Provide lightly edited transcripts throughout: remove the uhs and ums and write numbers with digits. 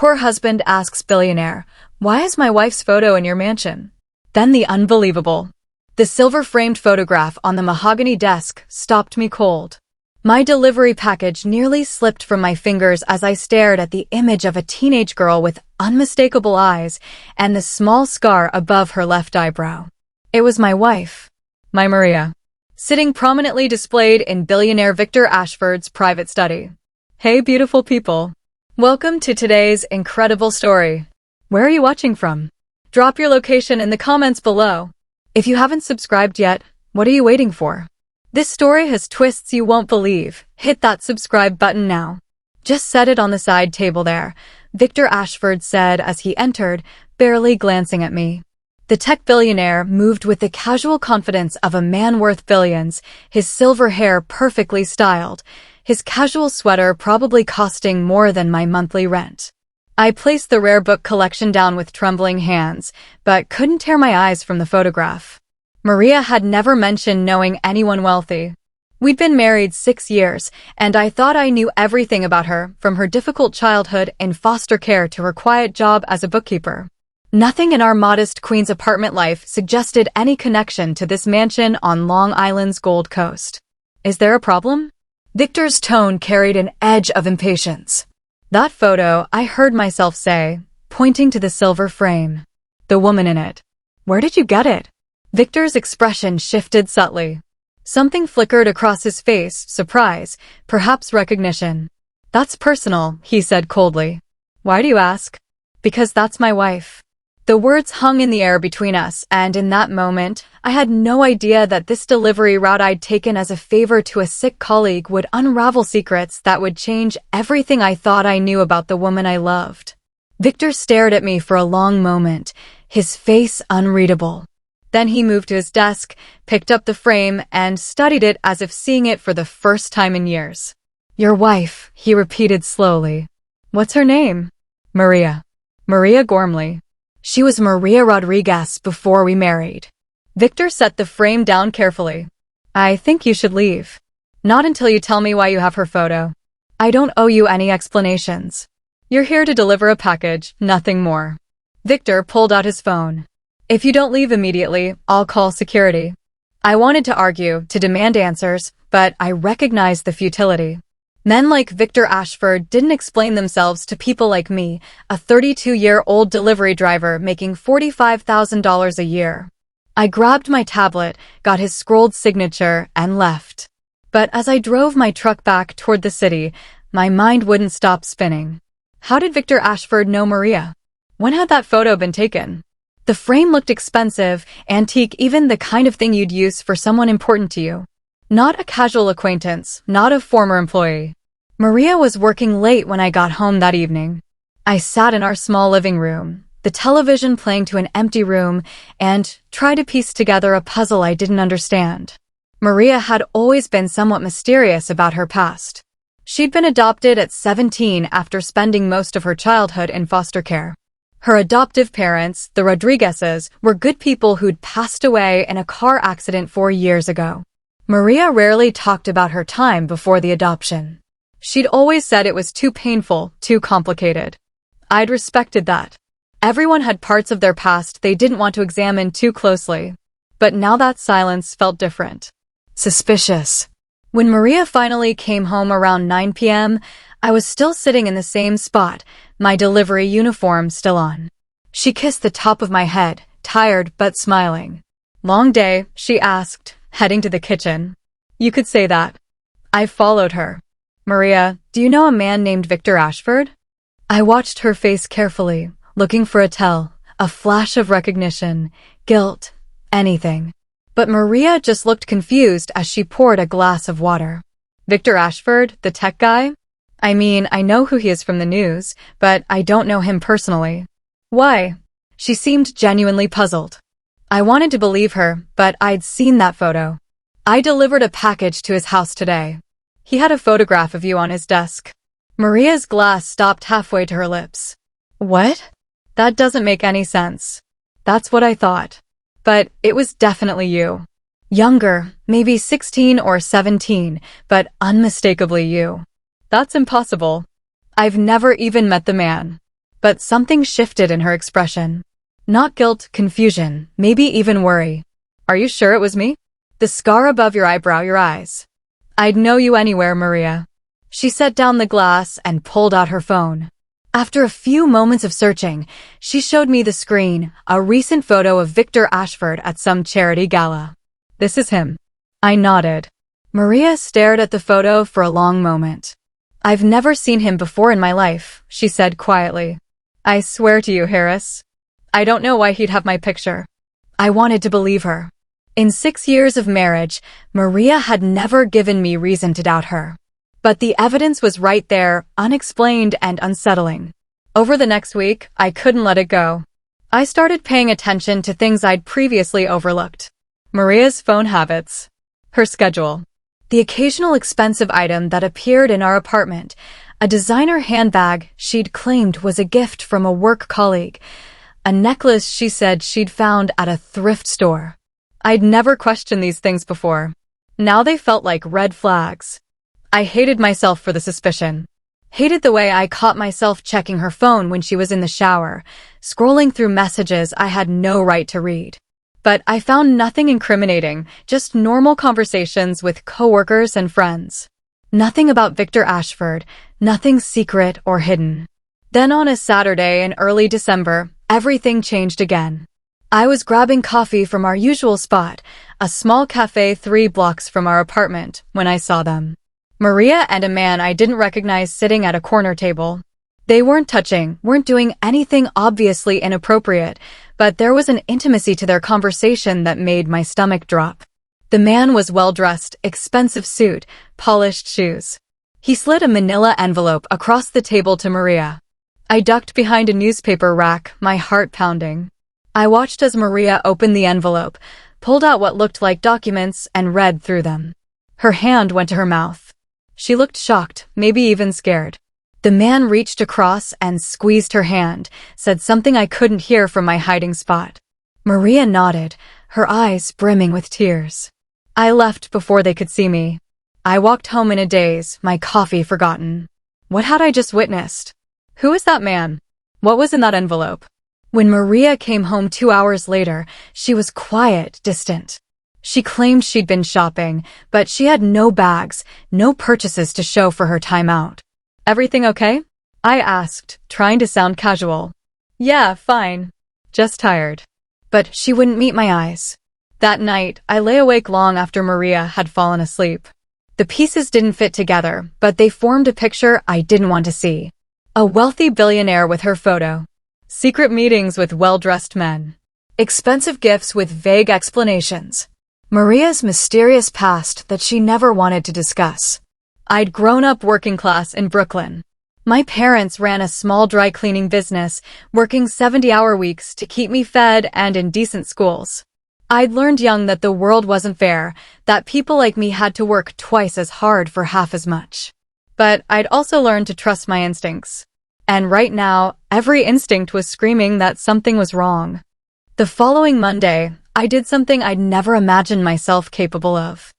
Poor husband asks billionaire, "Why is my wife's photo in your mansion?" Then the unbelievable. The silver-framed photograph on the mahogany desk stopped me cold. My delivery package nearly slipped from my fingers as I stared at the image of a teenage girl with unmistakable eyes and the small scar above her left eyebrow. It was my wife, my Maria, sitting prominently displayed in billionaire Victor Ashford's private study. Hey, beautiful people. Welcome to today's incredible story. Where are you watching from? Drop your location in the comments below. If you haven't subscribed yet, what are you waiting for? This story has twists you won't believe. Hit that subscribe button now. Just set it on the side table there, Victor Ashford said as he entered, barely glancing at me. The tech billionaire moved with the casual confidence of a man worth billions, his silver hair perfectly styled, his casual sweater probably costing more than my monthly rent. I placed the rare book collection down with trembling hands, but couldn't tear my eyes from the photograph. Maria had never mentioned knowing anyone wealthy. We'd been married 6 years, and I thought I knew everything about her, from her difficult childhood in foster care to her quiet job as a bookkeeper. Nothing in our modest Queens apartment life suggested any connection to this mansion on Long Island's Gold Coast. Is there a problem? Victor's tone carried an edge of impatience. That photo, I heard myself say, pointing to the silver frame. The woman in it. Where did you get it? Victor's expression shifted subtly. Something flickered across his face, surprise, perhaps recognition. That's personal, he said coldly. Why do you ask? Because that's my wife. The words hung in the air between us, and in that moment, I had no idea that this delivery route I'd taken as a favor to a sick colleague would unravel secrets that would change everything I thought I knew about the woman I loved. Victor stared at me for a long moment, his face unreadable. Then he moved to his desk, picked up the frame, and studied it as if seeing it for the first time in years. Your wife, he repeated slowly. What's her name? Maria. Maria Gormley. She was Maria Rodriguez before we married. Victor set the frame down carefully. I think you should leave. Not until you tell me why you have her photo. I don't owe you any explanations. You're here to deliver a package, nothing more. Victor pulled out his phone. If you don't leave immediately, I'll call security. I wanted to argue, to demand answers, but I recognized the futility. Men like Victor Ashford didn't explain themselves to people like me, a 32-year-old delivery driver making $45,000 a year. I grabbed my tablet, got his scrolled signature, and left. But as I drove my truck back toward the city, my mind wouldn't stop spinning. How did Victor Ashford know Maria? When had that photo been taken? The frame looked expensive, antique, even the kind of thing you'd use for someone important to you. Not a casual acquaintance, not a former employee. Maria was working late when I got home that evening. I sat in our small living room, the television playing to an empty room, and tried to piece together a puzzle I didn't understand. Maria had always been somewhat mysterious about her past. She'd been adopted at 17 after spending most of her childhood in foster care. Her adoptive parents, the Rodriguezes, were good people who'd passed away in a car accident 4 years ago. Maria rarely talked about her time before the adoption. She'd always said it was too painful, too complicated. I'd respected that. Everyone had parts of their past they didn't want to examine too closely. But now that silence felt different. Suspicious. When Maria finally came home around 9 p.m., I was still sitting in the same spot, my delivery uniform still on. She kissed the top of my head, tired but smiling. Long day, she asked, heading to the kitchen. You could say that. I followed her. Maria, do you know a man named Victor Ashford? I watched her face carefully, looking for a tell, a flash of recognition, guilt, anything. But Maria just looked confused as she poured a glass of water. Victor Ashford, the tech guy? I mean, I know who he is from the news, but I don't know him personally. Why? She seemed genuinely puzzled. I wanted to believe her, but I'd seen that photo. I delivered a package to his house today. He had a photograph of you on his desk. Maria's glass stopped halfway to her lips. What? That doesn't make any sense. That's what I thought. But it was definitely you. Younger, maybe 16 or 17, but unmistakably you. That's impossible. I've never even met the man. But something shifted in her expression. Not guilt, confusion, maybe even worry. Are you sure it was me? The scar above your eyebrow, your eyes. I'd know you anywhere, Maria. She set down the glass and pulled out her phone. After a few moments of searching, she showed me the screen, a recent photo of Victor Ashford at some charity gala. This is him. I nodded. Maria stared at the photo for a long moment. I've never seen him before in my life, she said quietly. I swear to you, Harris. I don't know why he'd have my picture. I wanted to believe her. In 6 years of marriage, Maria had never given me reason to doubt her. But the evidence was right there, unexplained and unsettling. Over the next week, I couldn't let it go. I started paying attention to things I'd previously overlooked. Maria's phone habits. Her schedule. The occasional expensive item that appeared in our apartment. A designer handbag she'd claimed was a gift from a work colleague. A necklace she said she'd found at a thrift store. I'd never questioned these things before. Now they felt like red flags. I hated myself for the suspicion. Hated the way I caught myself checking her phone when she was in the shower, scrolling through messages I had no right to read. But I found nothing incriminating, just normal conversations with coworkers and friends. Nothing about Victor Ashford, nothing secret or hidden. Then on a Saturday in early December, everything changed again. I was grabbing coffee from our usual spot, a small cafe 3 blocks from our apartment, when I saw them. Maria and a man I didn't recognize sitting at a corner table. They weren't touching, weren't doing anything obviously inappropriate, but there was an intimacy to their conversation that made my stomach drop. The man was well-dressed, expensive suit, polished shoes. He slid a manila envelope across the table to Maria. I ducked behind a newspaper rack, my heart pounding. I watched as Maria opened the envelope, pulled out what looked like documents, and read through them. Her hand went to her mouth. She looked shocked, maybe even scared. The man reached across and squeezed her hand, said something I couldn't hear from my hiding spot. Maria nodded, her eyes brimming with tears. I left before they could see me. I walked home in a daze, my coffee forgotten. What had I just witnessed? Who was that man? What was in that envelope? When Maria came home 2 hours later, she was quiet, distant. She claimed she'd been shopping, but she had no bags, no purchases to show for her time out. Everything okay? I asked, trying to sound casual. Yeah, fine. Just tired. But she wouldn't meet my eyes. That night, I lay awake long after Maria had fallen asleep. The pieces didn't fit together, but they formed a picture I didn't want to see. A wealthy billionaire with her photo. Secret meetings with well-dressed men. Expensive gifts with vague explanations. Maria's mysterious past that she never wanted to discuss. I'd grown up working class in Brooklyn. My parents ran a small dry cleaning business, working 70-hour weeks to keep me fed and in decent schools. I'd learned young that the world wasn't fair, that people like me had to work twice as hard for half as much. But I'd also learned to trust my instincts. And right now, every instinct was screaming that something was wrong. The following Monday, I did something I'd never imagined myself capable of.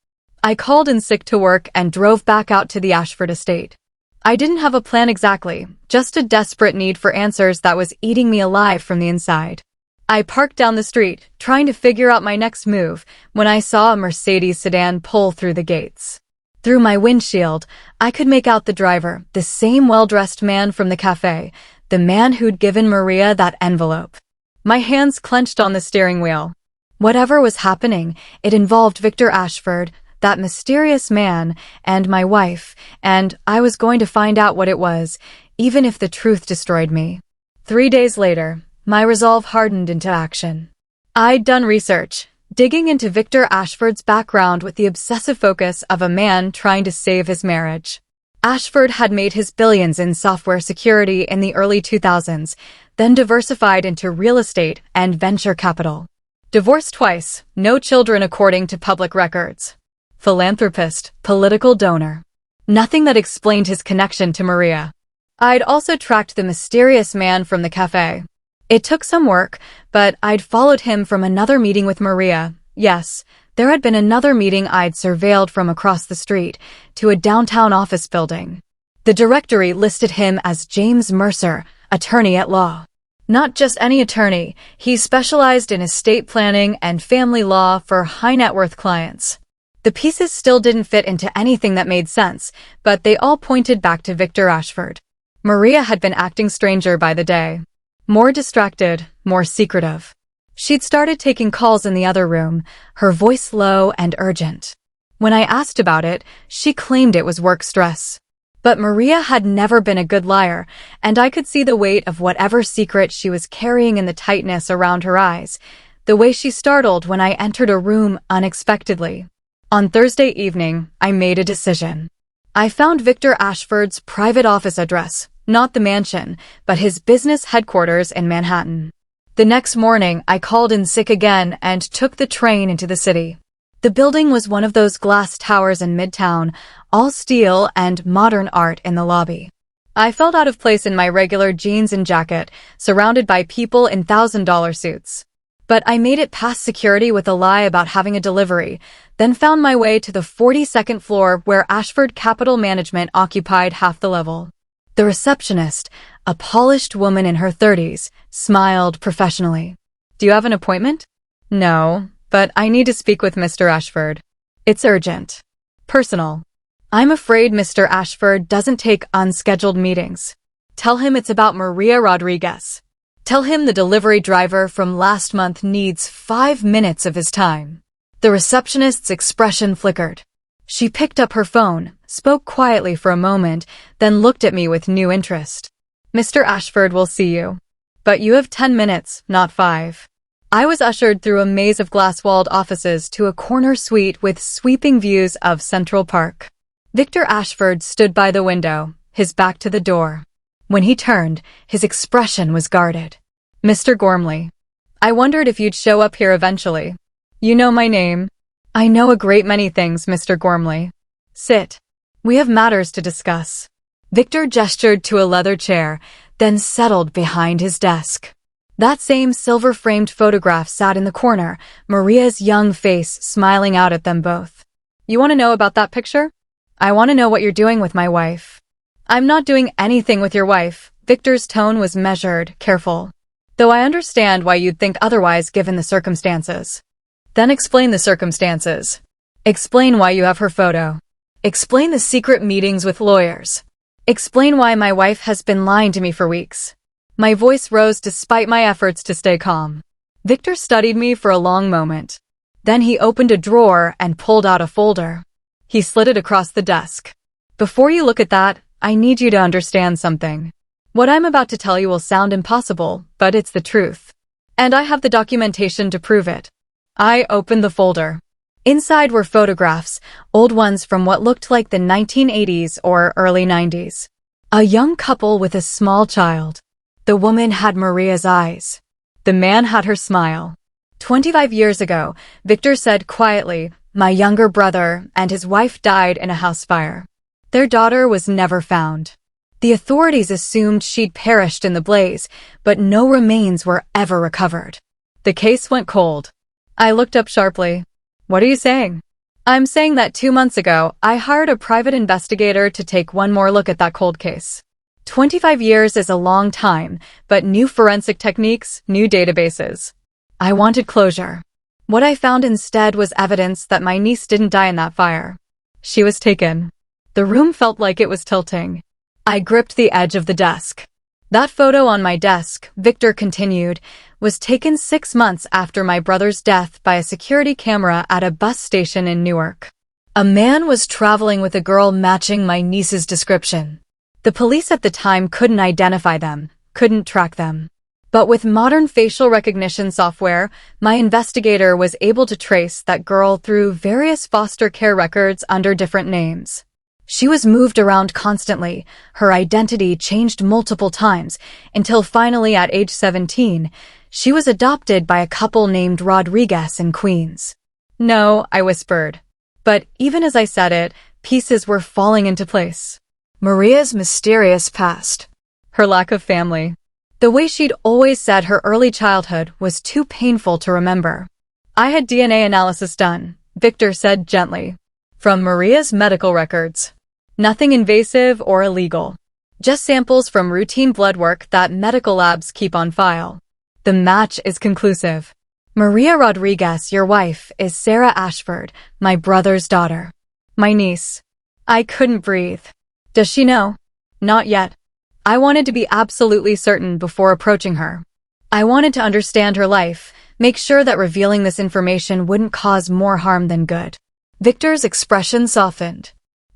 I called in sick to work and drove back out to the Ashford estate. I didn't have a plan exactly, just a desperate need for answers that was eating me alive from the inside. I parked down the street, trying to figure out my next move, when I saw a Mercedes sedan pull through the gates. Through my windshield, I could make out the driver, the same well-dressed man from the cafe, the man who'd given Maria that envelope. My hands clenched on the steering wheel. Whatever was happening, it involved Victor Ashford, that mysterious man, and my wife, and I was going to find out what it was, even if the truth destroyed me. 3 days later, my resolve hardened into action. I'd done research, digging into Victor Ashford's background with the obsessive focus of a man trying to save his marriage. Ashford had made his billions in software security in the early 2000s, then diversified into real estate and venture capital. Divorced twice, no children according to public records. Philanthropist, political donor. Nothing that explained his connection to Maria. I'd also tracked the mysterious man from the cafe. It took some work, but I'd followed him from another meeting with Maria. Yes, there had been another meeting I'd surveilled from across the street to a downtown office building. The directory listed him as James Mercer, a attorney at law. Not just any attorney, he specialized in estate planning and family law for high-net-worth clients. The pieces still didn't fit into anything that made sense, but they all pointed back to Victor Ashford. Maria had been acting stranger by the day. More distracted, more secretive. She'd started taking calls in the other room, her voice low and urgent. When I asked about it, she claimed it was work stress. But Maria had never been a good liar, and I could see the weight of whatever secret she was carrying in the tightness around her eyes, the way she startled when I entered a room unexpectedly. On Thursday evening, I made a decision. I found Victor Ashford's private office address, not the mansion, but his business headquarters in Manhattan. The next morning, I called in sick again and took the train into the city. The building was one of those glass towers in Midtown, all steel and modern art in the lobby. I felt out of place in my regular jeans and jacket, surrounded by people in $1,000 suits. But I made it past security with a lie about having a delivery, then found my way to the 42nd floor where Ashford Capital Management occupied half the level. The receptionist, a polished woman in her 30s, smiled professionally. "Do you have an appointment?" "No, but I need to speak with Mr. Ashford. It's urgent. Personal. I'm afraid Mr. Ashford doesn't take unscheduled meetings. Tell him it's about Maria Rodriguez. Tell him the delivery driver from last month needs 5 minutes of his time." The receptionist's expression flickered. She picked up her phone, spoke quietly for a moment, then looked at me with new interest. "Mr. Ashford will see you. But you have 10 minutes, not 5. I was ushered through a maze of glass-walled offices to a corner suite with sweeping views of Central Park. Victor Ashford stood by the window, his back to the door. When he turned, his expression was guarded. "Mr. Gormley, I wondered if you'd show up here eventually. You know my name." "I know a great many things, Mr. Gormley. Sit. We have matters to discuss." Victor gestured to a leather chair, then settled behind his desk. That same silver-framed photograph sat in the corner, Maria's young face smiling out at them both. "You want to know about that picture? I want to know what you're doing with my wife." "I'm not doing anything with your wife." Victor's tone was measured, careful. "Though I understand why you'd think otherwise given the circumstances." "Then explain the circumstances. Explain why you have her photo. Explain the secret meetings with lawyers. Explain why my wife has been lying to me for weeks." My voice rose despite my efforts to stay calm. Victor studied me for a long moment. Then he opened a drawer and pulled out a folder. He slid it across the desk. "Before you look at that, I need you to understand something. What I'm about to tell you will sound impossible, but it's the truth. And I have the documentation to prove it." I opened the folder. Inside were photographs, old ones from what looked like the 1980s or early 90s. A young couple with a small child. The woman had Maria's eyes. The man had her smile. 25 years ago, Victor said quietly, "My younger brother and his wife died in a house fire. Their daughter was never found. The authorities assumed she'd perished in the blaze, but no remains were ever recovered." The case went cold. I looked up sharply. "What are you saying?" "I'm saying that 2 months ago, I hired a private investigator to take one more look at that cold case. 25 years is a long time, but new forensic techniques, new databases. I wanted closure. What I found instead was evidence that my niece didn't die in that fire. She was taken." The room felt like it was tilting. I gripped the edge of the desk. "That photo on my desk," Victor continued, "was taken 6 months after my brother's death by a security camera at a bus station in Newark. A man was traveling with a girl matching my niece's description. The police at the time couldn't identify them, couldn't track them. But with modern facial recognition software, my investigator was able to trace that girl through various foster care records under different names. She was moved around constantly, her identity changed multiple times, until finally at age 17, she was adopted by a couple named Rodriguez in Queens." "No," I whispered. But even as I said it, pieces were falling into place. Maria's mysterious past. Her lack of family. The way she'd always said her early childhood was too painful to remember. "I had DNA analysis done," Victor said gently. "From Maria's medical records. Nothing invasive or illegal. Just samples from routine blood work that medical labs keep on file. The match is conclusive. Maria Rodriguez, your wife, is Sarah Ashford, my brother's daughter. My niece. I couldn't breathe. Does she know? Not yet. I wanted to be absolutely certain before approaching her. I wanted to understand her life, make sure that revealing this information wouldn't cause more harm than good. Victor's expression softened.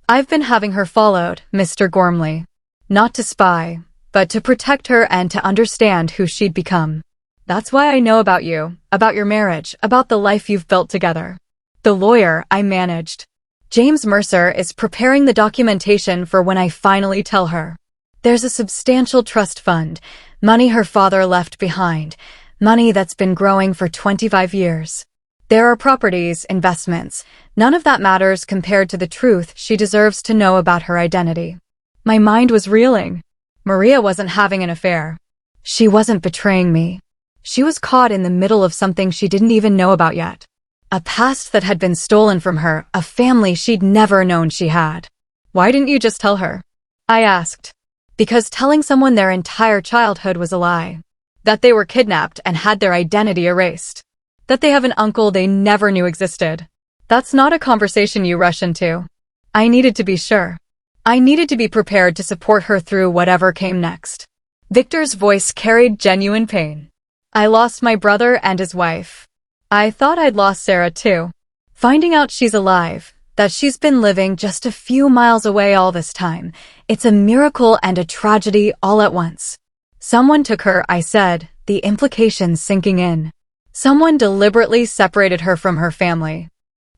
I've been having her followed, Mr. Gormley. Not to spy, but to protect her and to understand who she'd become. That's why I know about you, about your marriage, about the life you've built together. The lawyer I managed. James Mercer is preparing the documentation for when I finally tell her. There's a substantial trust fund, money her father left behind, money that's been growing for 25 years. There are properties, investments. None of that matters compared to the truth she deserves to know about her identity. My mind was reeling. Maria wasn't having an affair. She wasn't betraying me. She was caught in the middle of something she didn't even know about yet. A past that had been stolen from her, a family she'd never known she had. Why didn't you just tell her? I asked. Because telling someone their entire childhood was a lie. That they were kidnapped and had their identity erased. That they have an uncle they never knew existed. That's not a conversation you rush into. I needed to be sure. I needed to be prepared to support her through whatever came next. Victor's voice carried genuine pain. I lost my brother and his wife. I thought I'd lost Sarah too. Finding out she's alive, that she's been living just a few miles away all this time, it's a miracle and a tragedy all at once. Someone took her, I said, the implications sinking in. Someone deliberately separated her from her family.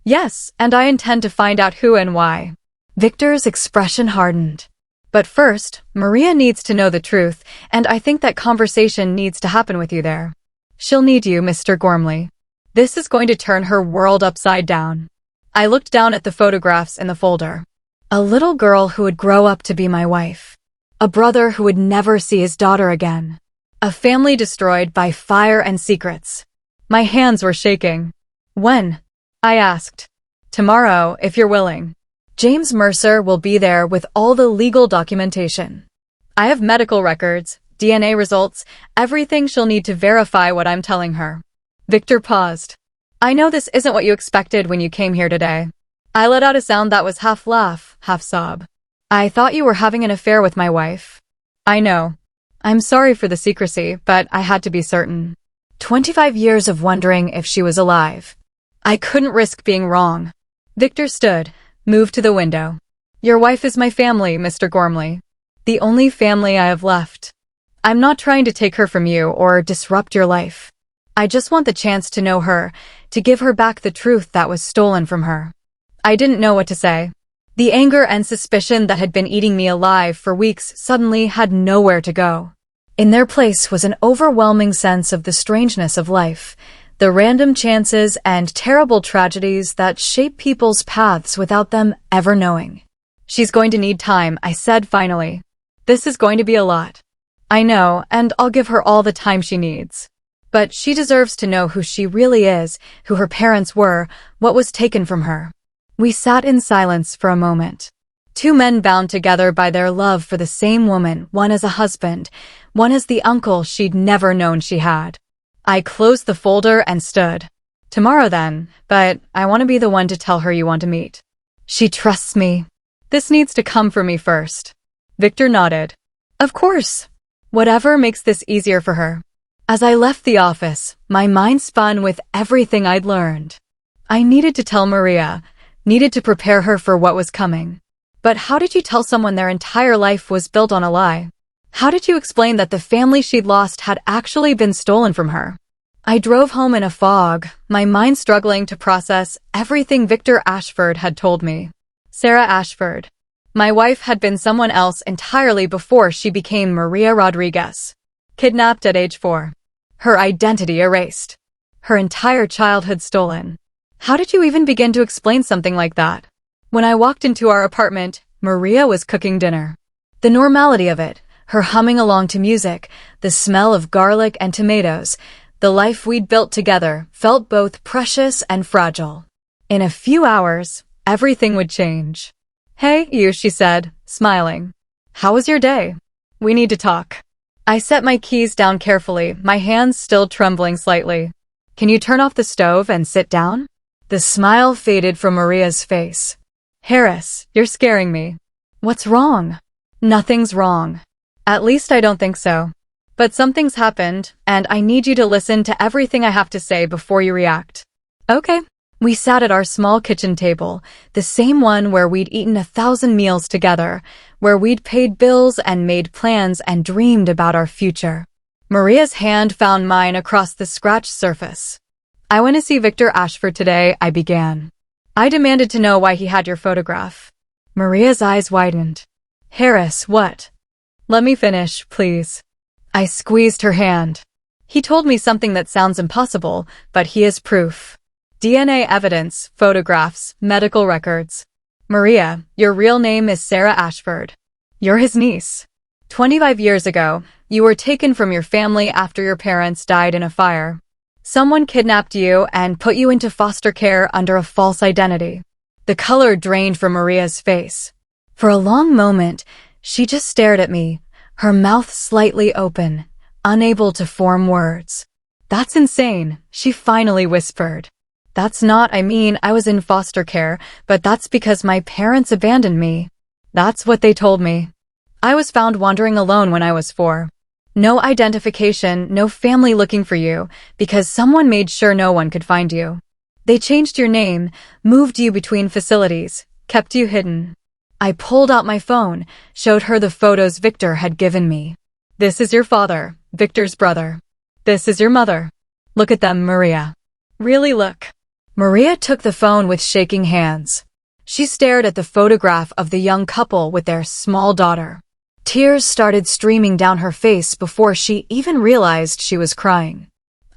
Yes, and I intend to find out who and why. Victor's expression hardened. But first, Maria needs to know the truth, and I think that conversation needs to happen with you there. She'll need you, Mr. Gormley. This is going to turn her world upside down. I looked down at the photographs in the folder. A little girl who would grow up to be my wife. A brother who would never see his daughter again. A family destroyed by fire and secrets. My hands were shaking. When? I asked. Tomorrow, if you're willing. James Mercer will be there with all the legal documentation. I have medical records, DNA results, everything she'll need to verify what I'm telling her. Victor paused. I know this isn't what you expected when you came here today. I let out a sound that was half laugh, half sob. I thought you were having an affair with my wife. I know. I'm sorry for the secrecy, but I had to be certain. 25 years of wondering if she was alive. I couldn't risk being wrong. Victor stood, moved to the window. Your wife is my family, Mr. Gormley. The only family I have left. I'm not trying to take her from you or disrupt your life. I just want the chance to know her, to give her back the truth that was stolen from her. I didn't know what to say. The anger and suspicion that had been eating me alive for weeks suddenly had nowhere to go. In their place was an overwhelming sense of the strangeness of life, the random chances and terrible tragedies that shape people's paths without them ever knowing. She's going to need time, I said finally. This is going to be a lot. I know, and I'll give her all the time she needs. But she deserves to know who she really is, who her parents were, what was taken from her. We sat in silence for a moment. Two men bound together by their love for the same woman, one as a husband, one as the uncle she'd never known she had. I closed the folder and stood. Tomorrow then, but I want to be the one to tell her you want to meet. She trusts me. This needs to come from me first. Victor nodded. Of course. Whatever makes this easier for her. As I left the office, my mind spun with everything I'd learned. I needed to tell Maria, needed to prepare her for what was coming. But how did you tell someone their entire life was built on a lie? How did you explain that the family she'd lost had actually been stolen from her? I drove home in a fog, my mind struggling to process everything Victor Ashford had told me. Sarah Ashford. My wife had been someone else entirely before she became Maria Rodriguez. Kidnapped at age 4. Her identity erased. Her entire childhood stolen. How did you even begin to explain something like that? When I walked into our apartment, Maria was cooking dinner. The normality of it, her humming along to music, the smell of garlic and tomatoes, the life we'd built together felt both precious and fragile. In a few hours, everything would change. Hey, you, she said, smiling. How was your day? We need to talk. I set my keys down carefully, my hands still trembling slightly. Can you turn off the stove and sit down? The smile faded from Maria's face. Harris, you're scaring me. What's wrong? Nothing's wrong. At least I don't think so. But something's happened, and I need you to listen to everything I have to say before you react. Okay. We sat at our small kitchen table, the same one where we'd eaten 1,000 meals together, where we'd paid bills and made plans and dreamed about our future. Maria's hand found mine across the scratched surface. I went to see Victor Ashford today, I began. I demanded to know why he had your photograph. Maria's eyes widened. Harris, what? Let me finish, please. I squeezed her hand. He told me something that sounds impossible, but he is proof. DNA evidence, photographs, medical records. Maria, your real name is Sarah Ashford. You're his niece. 25 years ago, you were taken from your family after your parents died in a fire. Someone kidnapped you and put you into foster care under a false identity. The color drained from Maria's face. For a long moment, she just stared at me, her mouth slightly open, unable to form words. That's insane, she finally whispered. I was in foster care, but that's because my parents abandoned me. That's what they told me. I was found wandering alone when I was 4. No identification, no family looking for you, because someone made sure no one could find you. They changed your name, moved you between facilities, kept you hidden. I pulled out my phone, showed her the photos Victor had given me. This is your father, Victor's brother. This is your mother. Look at them, Maria. Really look. Maria took the phone with shaking hands. She stared at the photograph of the young couple with their small daughter. Tears started streaming down her face before she even realized she was crying.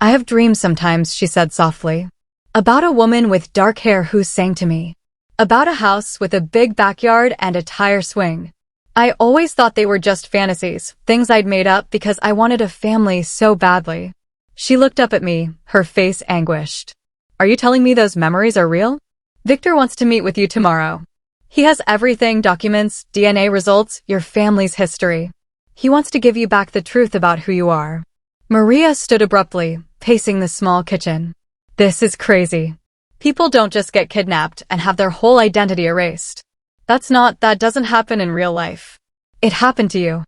I have dreams sometimes, she said softly. About a woman with dark hair who sang to me. About a house with a big backyard and a tire swing. I always thought they were just fantasies, things I'd made up because I wanted a family so badly. She looked up at me, her face anguished. Are you telling me those memories are real? Victor wants to meet with you tomorrow. He has everything, documents, DNA results, your family's history. He wants to give you back the truth about who you are. Maria stood abruptly, pacing the small kitchen. This is crazy. People don't just get kidnapped and have their whole identity erased. That doesn't happen in real life. It happened to you.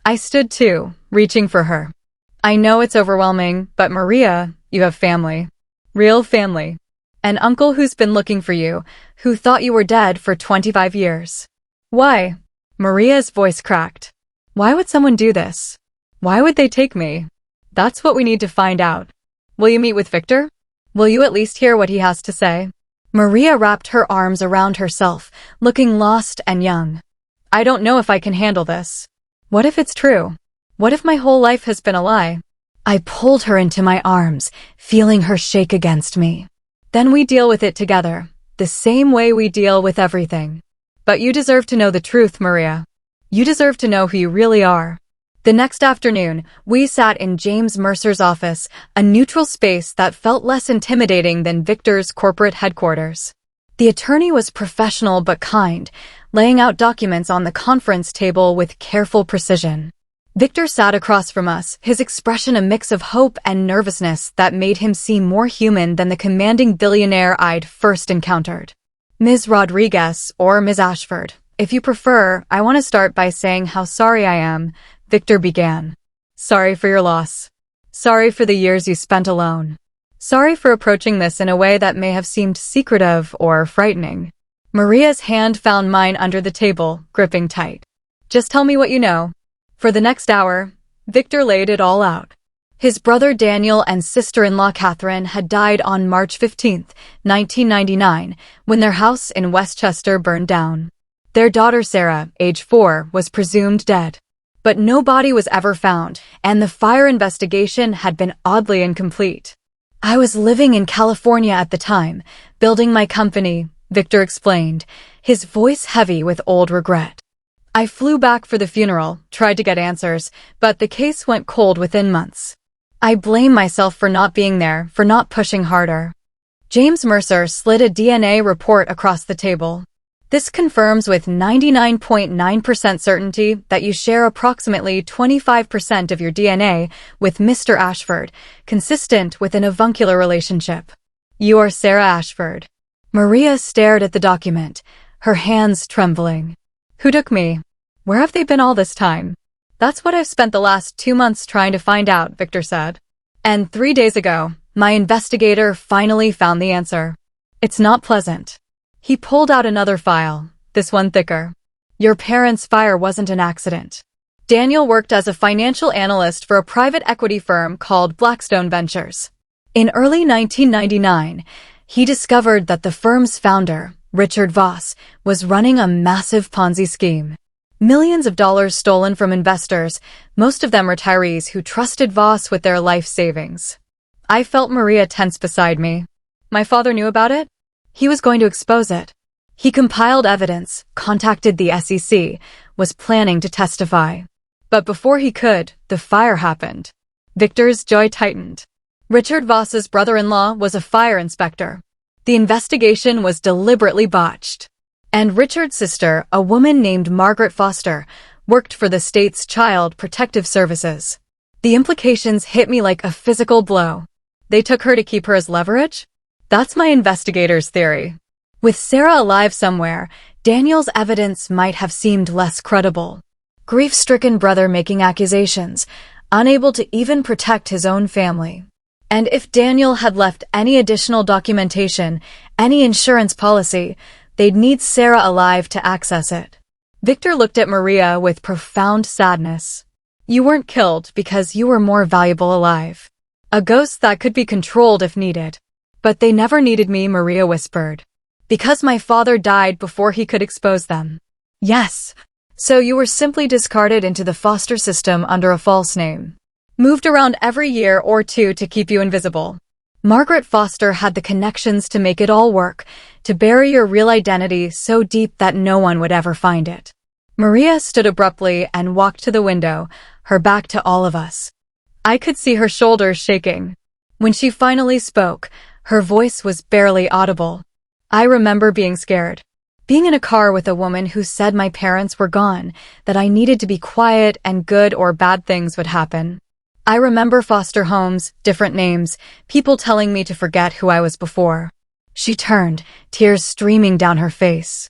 I stood too, reaching for her. I know it's overwhelming, but Maria, you have family. Real family. An uncle who's been looking for you, who thought you were dead for 25 years. Why? Maria's voice cracked. Why would someone do this? Why would they take me? That's what we need to find out. Will you meet with Victor? Will you at least hear what he has to say? Maria wrapped her arms around herself, looking lost and young. I don't know if I can handle this. What if it's true? What if my whole life has been a lie? I pulled her into my arms, feeling her shake against me. Then we deal with it together, the same way we deal with everything. But you deserve to know the truth, Maria. You deserve to know who you really are. The next afternoon, we sat in James Mercer's office, a neutral space that felt less intimidating than Victor's corporate headquarters. The attorney was professional but kind, laying out documents on the conference table with careful precision. Victor sat across from us, his expression a mix of hope and nervousness that made him seem more human than the commanding billionaire I'd first encountered. Ms. Rodriguez, or Ms. Ashford, if you prefer, I want to start by saying how sorry I am, Victor began. Sorry for your loss. Sorry for the years you spent alone. Sorry for approaching this in a way that may have seemed secretive or frightening. Maria's hand found mine under the table, gripping tight. Just tell me what you know. For the next hour, Victor laid it all out. His brother Daniel and sister-in-law Catherine had died on March 15, 1999, when their house in Westchester burned down. Their daughter Sarah, age 4, was presumed dead. But no body was ever found, and the fire investigation had been oddly incomplete. I was living in California at the time, building my company, Victor explained, his voice heavy with old regret. I flew back for the funeral, tried to get answers, but the case went cold within months. I blame myself for not being there, for not pushing harder. James Mercer slid a DNA report across the table. This confirms with 99.9% certainty that you share approximately 25% of your DNA with Mr. Ashford, consistent with an avuncular relationship. You are Sarah Ashford. Maria stared at the document, her hands trembling. Who took me? Where have they been all this time? That's what I've spent the last 2 months trying to find out, Victor said. And 3 days ago, my investigator finally found the answer. It's not pleasant. He pulled out another file, this one thicker. Your parents' fire wasn't an accident. Daniel worked as a financial analyst for a private equity firm called Blackstone Ventures. In early 1999, he discovered that the firm's founder, Richard Voss, was running a massive Ponzi scheme. Millions of dollars stolen from investors, most of them retirees who trusted Voss with their life savings. I felt Maria tense beside me. My father knew about it? He was going to expose it. He compiled evidence, contacted the SEC, was planning to testify. But before he could, the fire happened. Victor's jaw tightened. Richard Voss's brother-in-law was a fire inspector. The investigation was deliberately botched. And Richard's sister, a woman named Margaret Foster, worked for the state's Child Protective Services. The implications hit me like a physical blow. They took her to keep her as leverage? That's my investigator's theory. With Sarah alive somewhere, Daniel's evidence might have seemed less credible. Grief-stricken brother making accusations, unable to even protect his own family. And if Daniel had left any additional documentation, any insurance policy, they'd need Sarah alive to access it. Victor looked at Maria with profound sadness. You weren't killed because you were more valuable alive. A ghost that could be controlled if needed. But they never needed me, Maria whispered. Because my father died before he could expose them. Yes. So you were simply discarded into the foster system under a false name. Moved around every year or two to keep you invisible. Margaret Foster had the connections to make it all work, to bury your real identity so deep that no one would ever find it. Maria stood abruptly and walked to the window, her back to all of us. I could see her shoulders shaking. When she finally spoke, her voice was barely audible. I remember being scared. Being in a car with a woman who said my parents were gone, that I needed to be quiet and good or bad things would happen. I remember foster homes, different names, people telling me to forget who I was before. She turned, tears streaming down her face.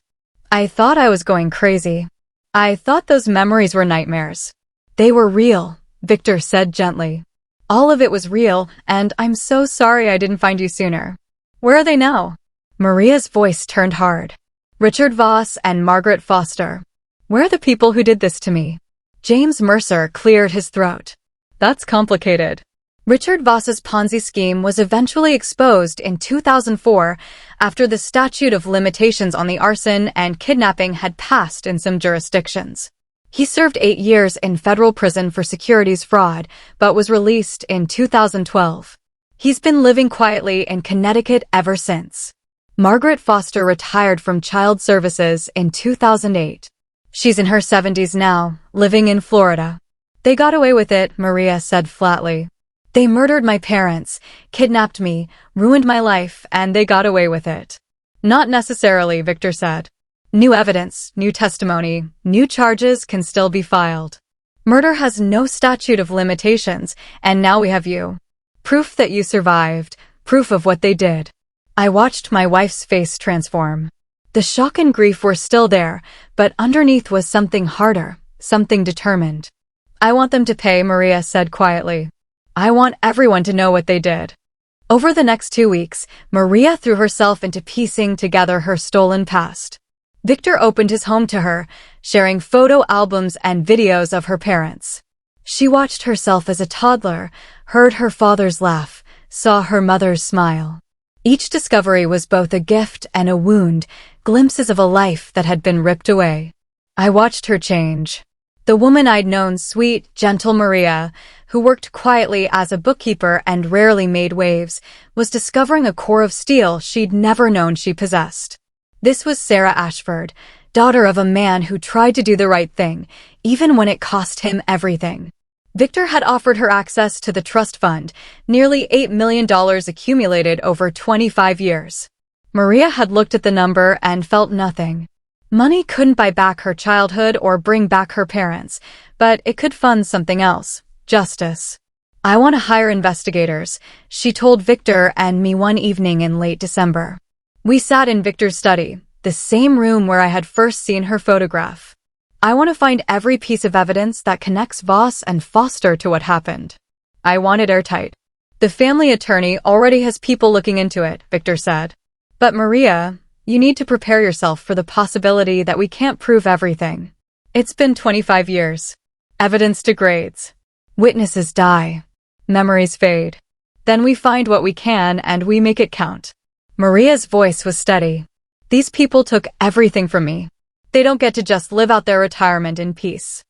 I thought I was going crazy. I thought those memories were nightmares. They were real, Victor said gently. All of it was real, and I'm so sorry I didn't find you sooner. Where are they now? Maria's voice turned hard. Richard Voss and Margaret Foster. Where are the people who did this to me? James Mercer cleared his throat. That's complicated. Richard Voss's Ponzi scheme was eventually exposed in 2004 after the statute of limitations on the arson and kidnapping had passed in some jurisdictions. He served 8 years in federal prison for securities fraud, but was released in 2012. He's been living quietly in Connecticut ever since. Margaret Foster retired from child services in 2008. She's in her 70s now, living in Florida. They got away with it, Maria said flatly. They murdered my parents, kidnapped me, ruined my life, and they got away with it. Not necessarily, Victor said. New evidence, new testimony, new charges can still be filed. Murder has no statute of limitations, and now we have you. Proof that you survived, proof of what they did. I watched my wife's face transform. The shock and grief were still there, but underneath was something harder, something determined. I want them to pay, Maria said quietly. I want everyone to know what they did. Over the next 2 weeks, Maria threw herself into piecing together her stolen past. Victor opened his home to her, sharing photo albums and videos of her parents. She watched herself as a toddler, heard her father's laugh, saw her mother's smile. Each discovery was both a gift and a wound, glimpses of a life that had been ripped away. I watched her change. The woman I'd known, sweet, gentle Maria, who worked quietly as a bookkeeper and rarely made waves, was discovering a core of steel she'd never known she possessed. This was Sarah Ashford, daughter of a man who tried to do the right thing, even when it cost him everything. Victor had offered her access to the trust fund, nearly $8 million accumulated over 25 years. Maria had looked at the number and felt nothing. Money couldn't buy back her childhood or bring back her parents, but it could fund something else. Justice. I want to hire investigators, she told Victor and me one evening in late December. We sat in Victor's study, the same room where I had first seen her photograph. I want to find every piece of evidence that connects Voss and Foster to what happened. I want it airtight. The family attorney already has people looking into it, Victor said. But Maria, you need to prepare yourself for the possibility that we can't prove everything. It's been 25 years. Evidence degrades. Witnesses die. Memories fade. Then we find what we can and we make it count. Maria's voice was steady. These people took everything from me. They don't get to just live out their retirement in peace.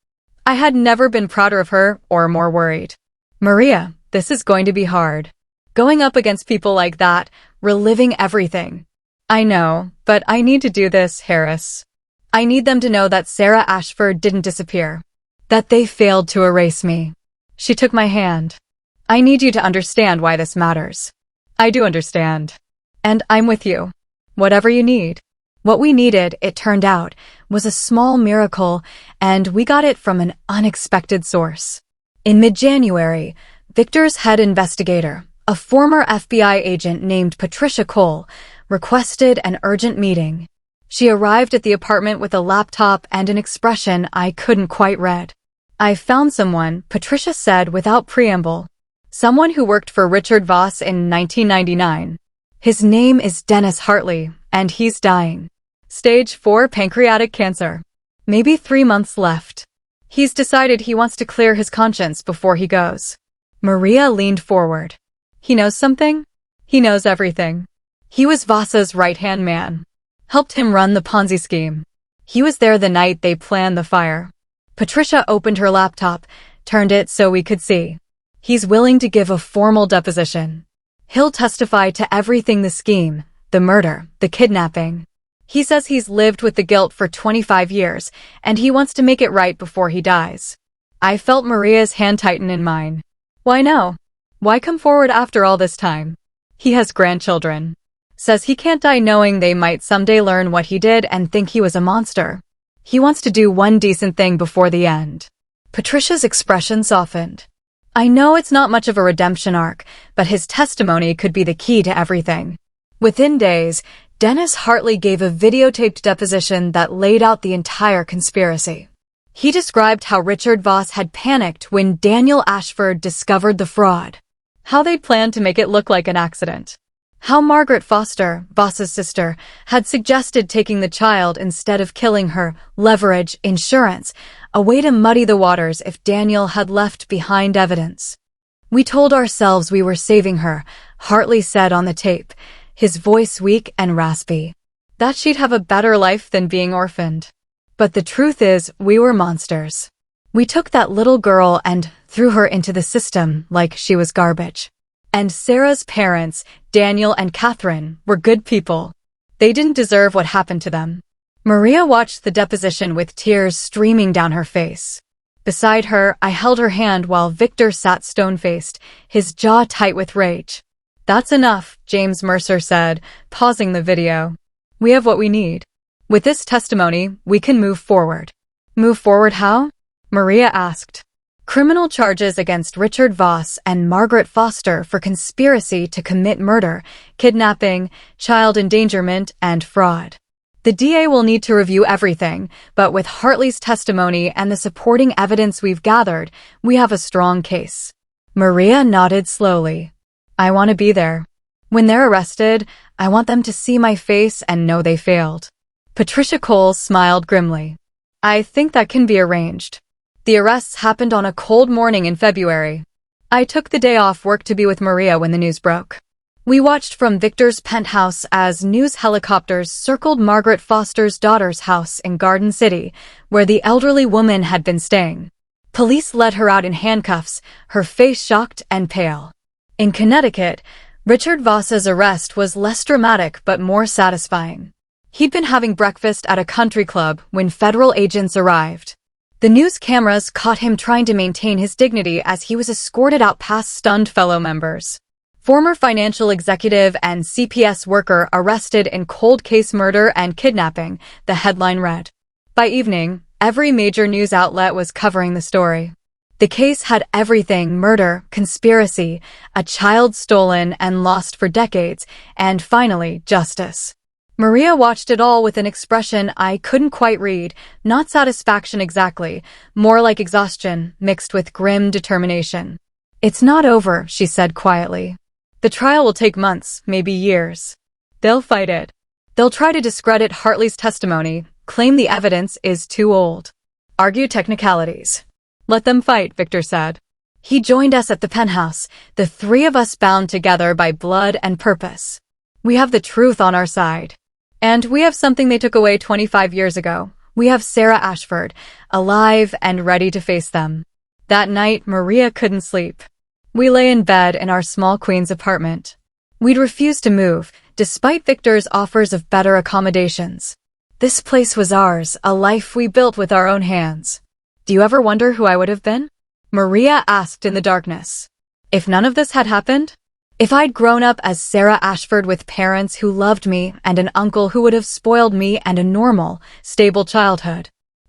I had never been prouder of her or more worried. Maria, this is going to be hard. Going up against people like that, reliving everything. I know, but I need to do this, Harris. I need them to know that Sarah Ashford didn't disappear. That they failed to erase me. She took my hand. I need you to understand why this matters. I do understand. And I'm with you. Whatever you need. What we needed, it turned out, was a small miracle, and we got it from an unexpected source. In mid-January, Victor's head investigator, a former FBI agent named Patricia Cole, requested an urgent meeting. She arrived at the apartment with a laptop and an expression I couldn't quite read. I found someone, Patricia said without preamble. Someone who worked for Richard Voss in 1999. His name is Dennis Hartley, and he's dying. Stage 4 pancreatic cancer. Maybe 3 months left. He's decided he wants to clear his conscience before he goes. Maria leaned forward. He knows something? He knows everything. He was Voss's right-hand man. Helped him run the Ponzi scheme. He was there the night they planned the fire. Patricia opened her laptop, turned it so we could see. He's willing to give a formal deposition. He'll testify to everything: the scheme, the murder, the kidnapping. He says he's lived with the guilt for 25 years, and he wants to make it right before he dies. I felt Maria's hand tighten in mine. Why no? Why come forward after all this time? He has grandchildren. Says he can't die knowing they might someday learn what he did and think he was a monster. He wants to do one decent thing before the end. Patricia's expression softened. I know it's not much of a redemption arc, but his testimony could be the key to everything. Within days, Dennis Hartley gave a videotaped deposition that laid out the entire conspiracy. He described how Richard Voss had panicked when Daniel Ashford discovered the fraud. How they'd planned to make it look like an accident. How Margaret Foster, Voss's sister, had suggested taking the child instead of killing her, leverage, insurance, a way to muddy the waters if Daniel had left behind evidence. We told ourselves we were saving her, Hartley said on the tape, his voice weak and raspy. That she'd have a better life than being orphaned. But the truth is, we were monsters. We took that little girl and threw her into the system like she was garbage. And Sarah's parents, Daniel and Catherine, were good people. They didn't deserve what happened to them. Maria watched the deposition with tears streaming down her face. Beside her, I held her hand while Victor sat stone-faced, his jaw tight with rage. That's enough, James Mercer said, pausing the video. We have what we need. With this testimony, we can move forward. Move forward how? Maria asked. Criminal charges against Richard Voss and Margaret Foster for conspiracy to commit murder, kidnapping, child endangerment, and fraud. The DA will need to review everything, but with Hartley's testimony and the supporting evidence we've gathered, we have a strong case. Maria nodded slowly. I want to be there. When they're arrested, I want them to see my face and know they failed. Patricia Cole smiled grimly. I think that can be arranged. The arrests happened on a cold morning in February. I took the day off work to be with Maria when the news broke. We watched from Victor's penthouse as news helicopters circled Margaret Foster's daughter's house in Garden City, where the elderly woman had been staying. Police led her out in handcuffs, her face shocked and pale. In Connecticut, Richard Voss's arrest was less dramatic but more satisfying. He'd been having breakfast at a country club when federal agents arrived. The news cameras caught him trying to maintain his dignity as he was escorted out past stunned fellow members. Former financial executive and CPS worker arrested in cold case murder and kidnapping, the headline read. By evening, every major news outlet was covering the story. The case had everything: murder, conspiracy, a child stolen and lost for decades, and finally, justice. Maria watched it all with an expression I couldn't quite read, not satisfaction exactly, more like exhaustion mixed with grim determination. It's not over, she said quietly. The trial will take months, maybe years. They'll fight it. They'll try to discredit Hartley's testimony, claim the evidence is too old. Argue technicalities. Let them fight, Victor said. He joined us at the penthouse, the three of us bound together by blood and purpose. We have the truth on our side. And we have something they took away 25 years ago. We have Sarah Ashford, alive and ready to face them. That night, Maria couldn't sleep. We lay in bed in our small Queens apartment. We'd refused to move, despite Victor's offers of better accommodations. This place was ours, a life we built with our own hands. Do you ever wonder who I would have been? Maria asked in the darkness. If none of this had happened? If I'd grown up as Sarah Ashford with parents who loved me and an uncle who would have spoiled me and a normal, stable childhood.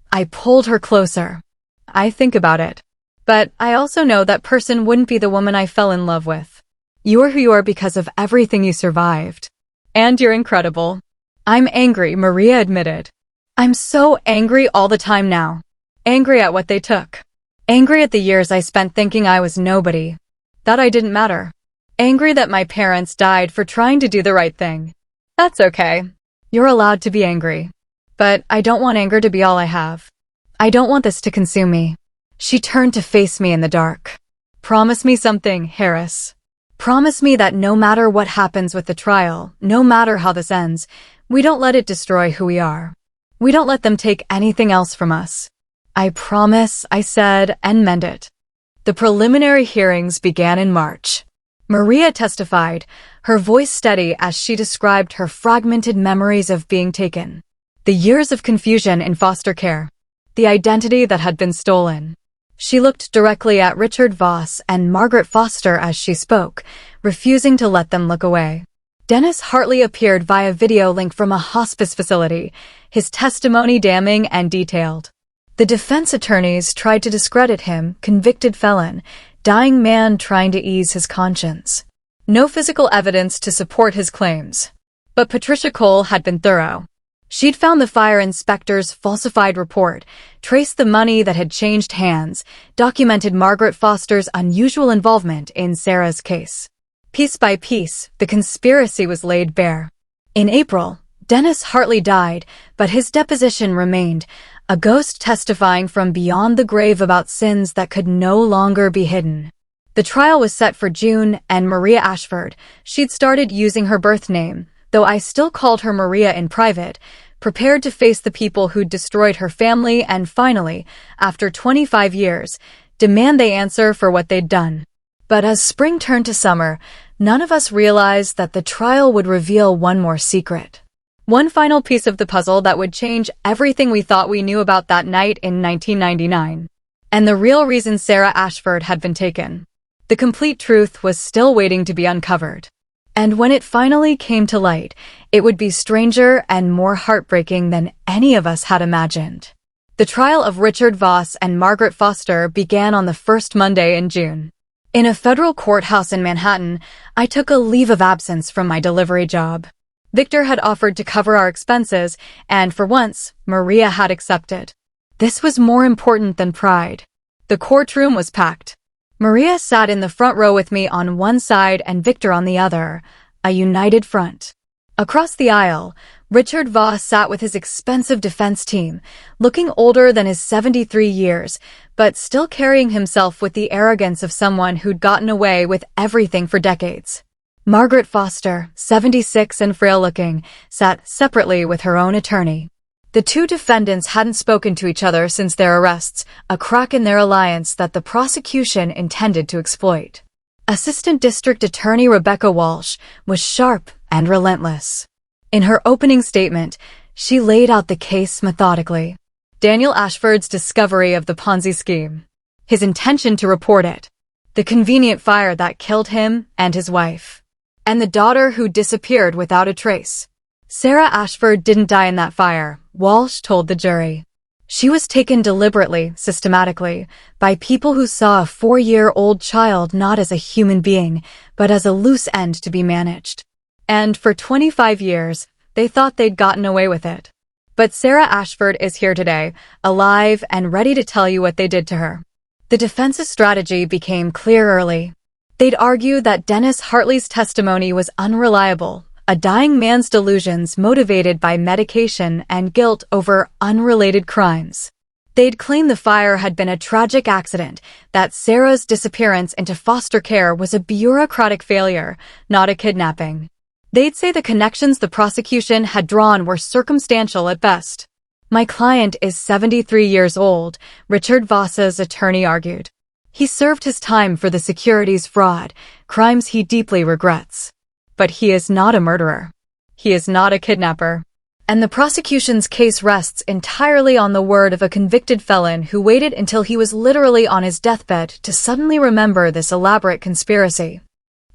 I pulled her closer. I think about it. But I also know that person wouldn't be the woman I fell in love with. You are who you are because of everything you survived. And you're incredible. I'm angry, Maria admitted. I'm so angry all the time now. Angry at what they took. Angry at the years I spent thinking I was nobody. That I didn't matter. Angry that my parents died for trying to do the right thing. That's okay. You're allowed to be angry. But I don't want anger to be all I have. I don't want this to consume me. She turned to face me in the dark. Promise me something, Harris. Promise me that no matter what happens with the trial, no matter how this ends, we don't let it destroy who we are. We don't let them take anything else from us. I promise, I said, and meant it. The preliminary hearings began in March. Maria testified, her voice steady as she described her fragmented memories of being taken. The years of confusion in foster care. The identity that had been stolen. She looked directly at Richard Voss and Margaret Foster as she spoke, refusing to let them look away. Dennis Hartley appeared via video link from a hospice facility, his testimony damning and detailed. The defense attorneys tried to discredit him, convicted felon, dying man trying to ease his conscience. No physical evidence to support his claims. But Patricia Cole had been thorough. She'd found the fire inspector's falsified report, traced the money that had changed hands, documented Margaret Foster's unusual involvement in Sarah's case. Piece by piece, the conspiracy was laid bare. In April, Dennis Hartley died, but his deposition remained, a ghost testifying from beyond the grave about sins that could no longer be hidden. The trial was set for June, and Maria Ashford, she'd started using her birth name, though I still called her Maria in private, prepared to face the people who'd destroyed her family and finally, after 25 years, demand they answer for what they'd done. But as spring turned to summer, none of us realized that the trial would reveal one more secret. One final piece of the puzzle that would change everything we thought we knew about that night in 1999. And the real reason Sarah Ashford had been taken. The complete truth was still waiting to be uncovered. And when it finally came to light, it would be stranger and more heartbreaking than any of us had imagined. The trial of Richard Voss and Margaret Foster began on the first Monday in June. In a federal courthouse in Manhattan, I took a leave of absence from my delivery job. Victor had offered to cover our expenses, and for once, Maria had accepted. This was more important than pride. The courtroom was packed. Maria sat in the front row with me on one side and Victor on the other, a united front. Across the aisle, Richard Voss sat with his expensive defense team, looking older than his 73 years, but still carrying himself with the arrogance of someone who'd gotten away with everything for decades. Margaret Foster, 76 and frail-looking, sat separately with her own attorney. The two defendants hadn't spoken to each other since their arrests, a crack in their alliance that the prosecution intended to exploit. Assistant District Attorney Rebecca Walsh was sharp and relentless. In her opening statement, she laid out the case methodically. Daniel Ashford's discovery of the Ponzi scheme. His intention to report it. The convenient fire that killed him and his wife. And the daughter who disappeared without a trace. Sarah Ashford didn't die in that fire, Walsh told the jury. She was taken deliberately, systematically, by people who saw a 4-year-old child not as a human being, but as a loose end to be managed. And for 25 years, they thought they'd gotten away with it. But Sarah Ashford is here today, alive and ready to tell you what they did to her. The defense's strategy became clear early. They'd argue that Dennis Hartley's testimony was unreliable, a dying man's delusions motivated by medication and guilt over unrelated crimes. They'd claim the fire had been a tragic accident, that Sarah's disappearance into foster care was a bureaucratic failure, not a kidnapping. They'd say the connections the prosecution had drawn were circumstantial at best. My client is 73 years old, Richard Voss's attorney argued. He served his time for the securities fraud, crimes he deeply regrets. But he is not a murderer. He is not a kidnapper. And the prosecution's case rests entirely on the word of a convicted felon who waited until he was literally on his deathbed to suddenly remember this elaborate conspiracy.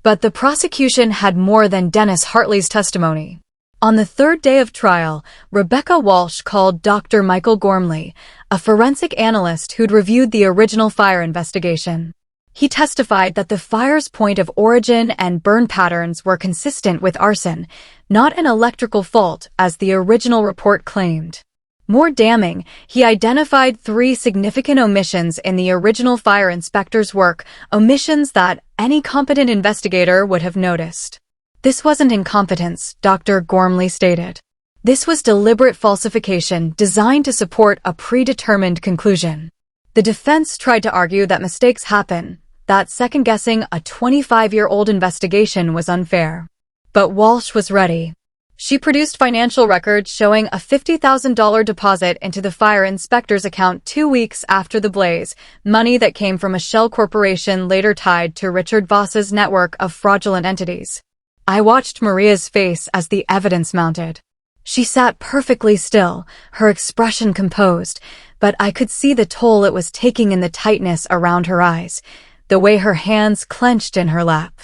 But the prosecution had more than Dennis Hartley's testimony. On the third day of trial, Rebecca Walsh called Dr. Michael Gormley, a forensic analyst who'd reviewed the original fire investigation. He testified that the fire's point of origin and burn patterns were consistent with arson, not an electrical fault as the original report claimed. More damning, he identified 3 significant omissions in the original fire inspector's work, omissions that any competent investigator would have noticed. This wasn't incompetence, Dr. Gormley stated. This was deliberate falsification designed to support a predetermined conclusion. The defense tried to argue that mistakes happen, that second-guessing a 25-year-old investigation was unfair. But Walsh was ready. She produced financial records showing a $50,000 deposit into the fire inspector's account 2 weeks after the blaze, money that came from a shell corporation later tied to Richard Voss's network of fraudulent entities. I watched Maria's face as the evidence mounted. She sat perfectly still, her expression composed, but I could see the toll it was taking in the tightness around her eyes, the way her hands clenched in her lap.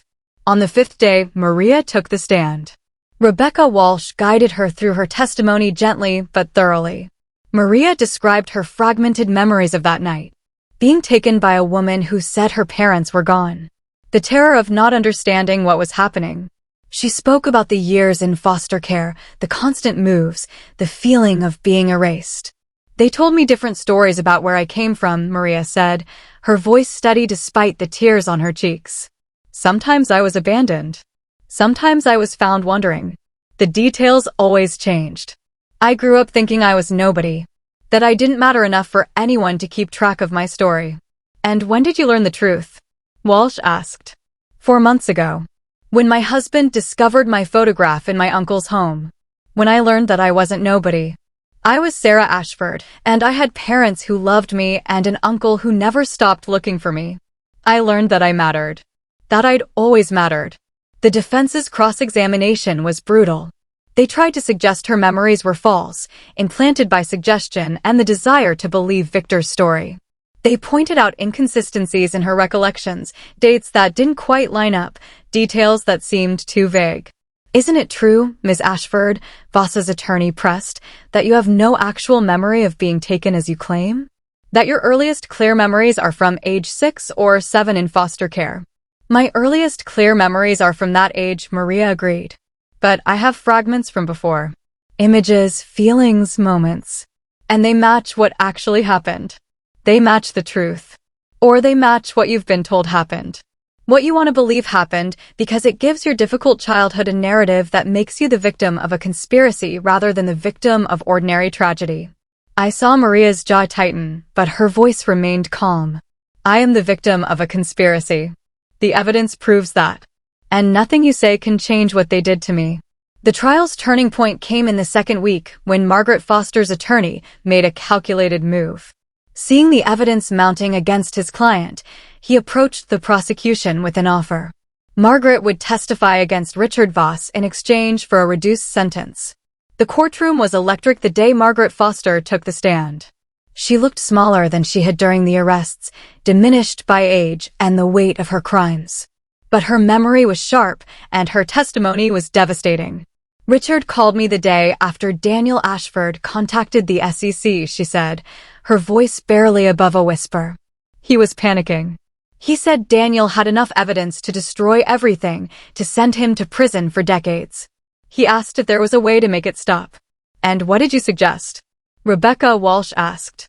On the 5th day, Maria took the stand. Rebecca Walsh guided her through her testimony gently but thoroughly. Maria described her fragmented memories of that night, being taken by a woman who said her parents were gone. The terror of not understanding what was happening. She spoke about the years in foster care, the constant moves, the feeling of being erased. They told me different stories about where I came from, Maria said, her voice steady despite the tears on her cheeks. Sometimes I was abandoned. Sometimes I was found wandering. The details always changed. I grew up thinking I was nobody, that I didn't matter enough for anyone to keep track of my story. And when did you learn the truth? Walsh asked. 4 months ago. When my husband discovered my photograph in my uncle's home. When I learned that I wasn't nobody. I was Sarah Ashford, and I had parents who loved me and an uncle who never stopped looking for me. I learned that I mattered. That I'd always mattered. The defense's cross-examination was brutal. They tried to suggest her memories were false, implanted by suggestion and the desire to believe Victor's story. They pointed out inconsistencies in her recollections, dates that didn't quite line up, details that seemed too vague. Isn't it true, Ms. Ashford, Voss's attorney pressed, that you have no actual memory of being taken as you claim? That your earliest clear memories are from age 6 or 7 in foster care? My earliest clear memories are from that age, Maria agreed. But I have fragments from before. Images, feelings, moments. And they match what actually happened. They match the truth. Or they match what you've been told happened. What you want to believe happened because it gives your difficult childhood a narrative that makes you the victim of a conspiracy rather than the victim of ordinary tragedy. I saw Maria's jaw tighten, but her voice remained calm. I am the victim of a conspiracy. The evidence proves that. And nothing you say can change what they did to me. The trial's turning point came in the second week when Margaret Foster's attorney made a calculated move. Seeing the evidence mounting against his client, he approached the prosecution with an offer. Margaret would testify against Richard Voss in exchange for a reduced sentence. The courtroom was electric the day Margaret Foster took the stand. She looked smaller than she had during the arrests, diminished by age and the weight of her crimes. But her memory was sharp, and her testimony was devastating. Richard called me the day after Daniel Ashford contacted the SEC, she said, her voice barely above a whisper. He was panicking. He said Daniel had enough evidence to destroy everything, to send him to prison for decades. He asked if there was a way to make it stop. And what did you suggest? Rebecca Walsh asked.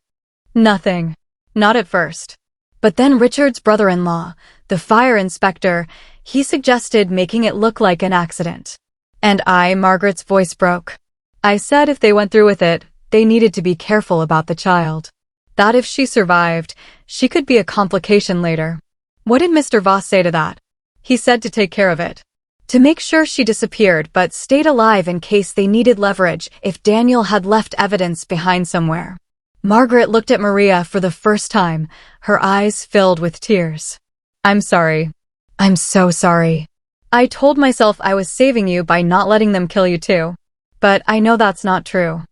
Nothing. Not at first. But then Richard's brother-in-law, the fire inspector, he suggested making it look like an accident. And Margaret's voice broke. I said if they went through with it, they needed to be careful about the child. That if she survived, she could be a complication later. What did Mr. Voss say to that? He said to take care of it. To make sure she disappeared but stayed alive in case they needed leverage if Daniel had left evidence behind somewhere. Margaret looked at Maria for the first time, her eyes filled with tears. I'm sorry. I'm so sorry. I told myself I was saving you by not letting them kill you too. But I know that's not true.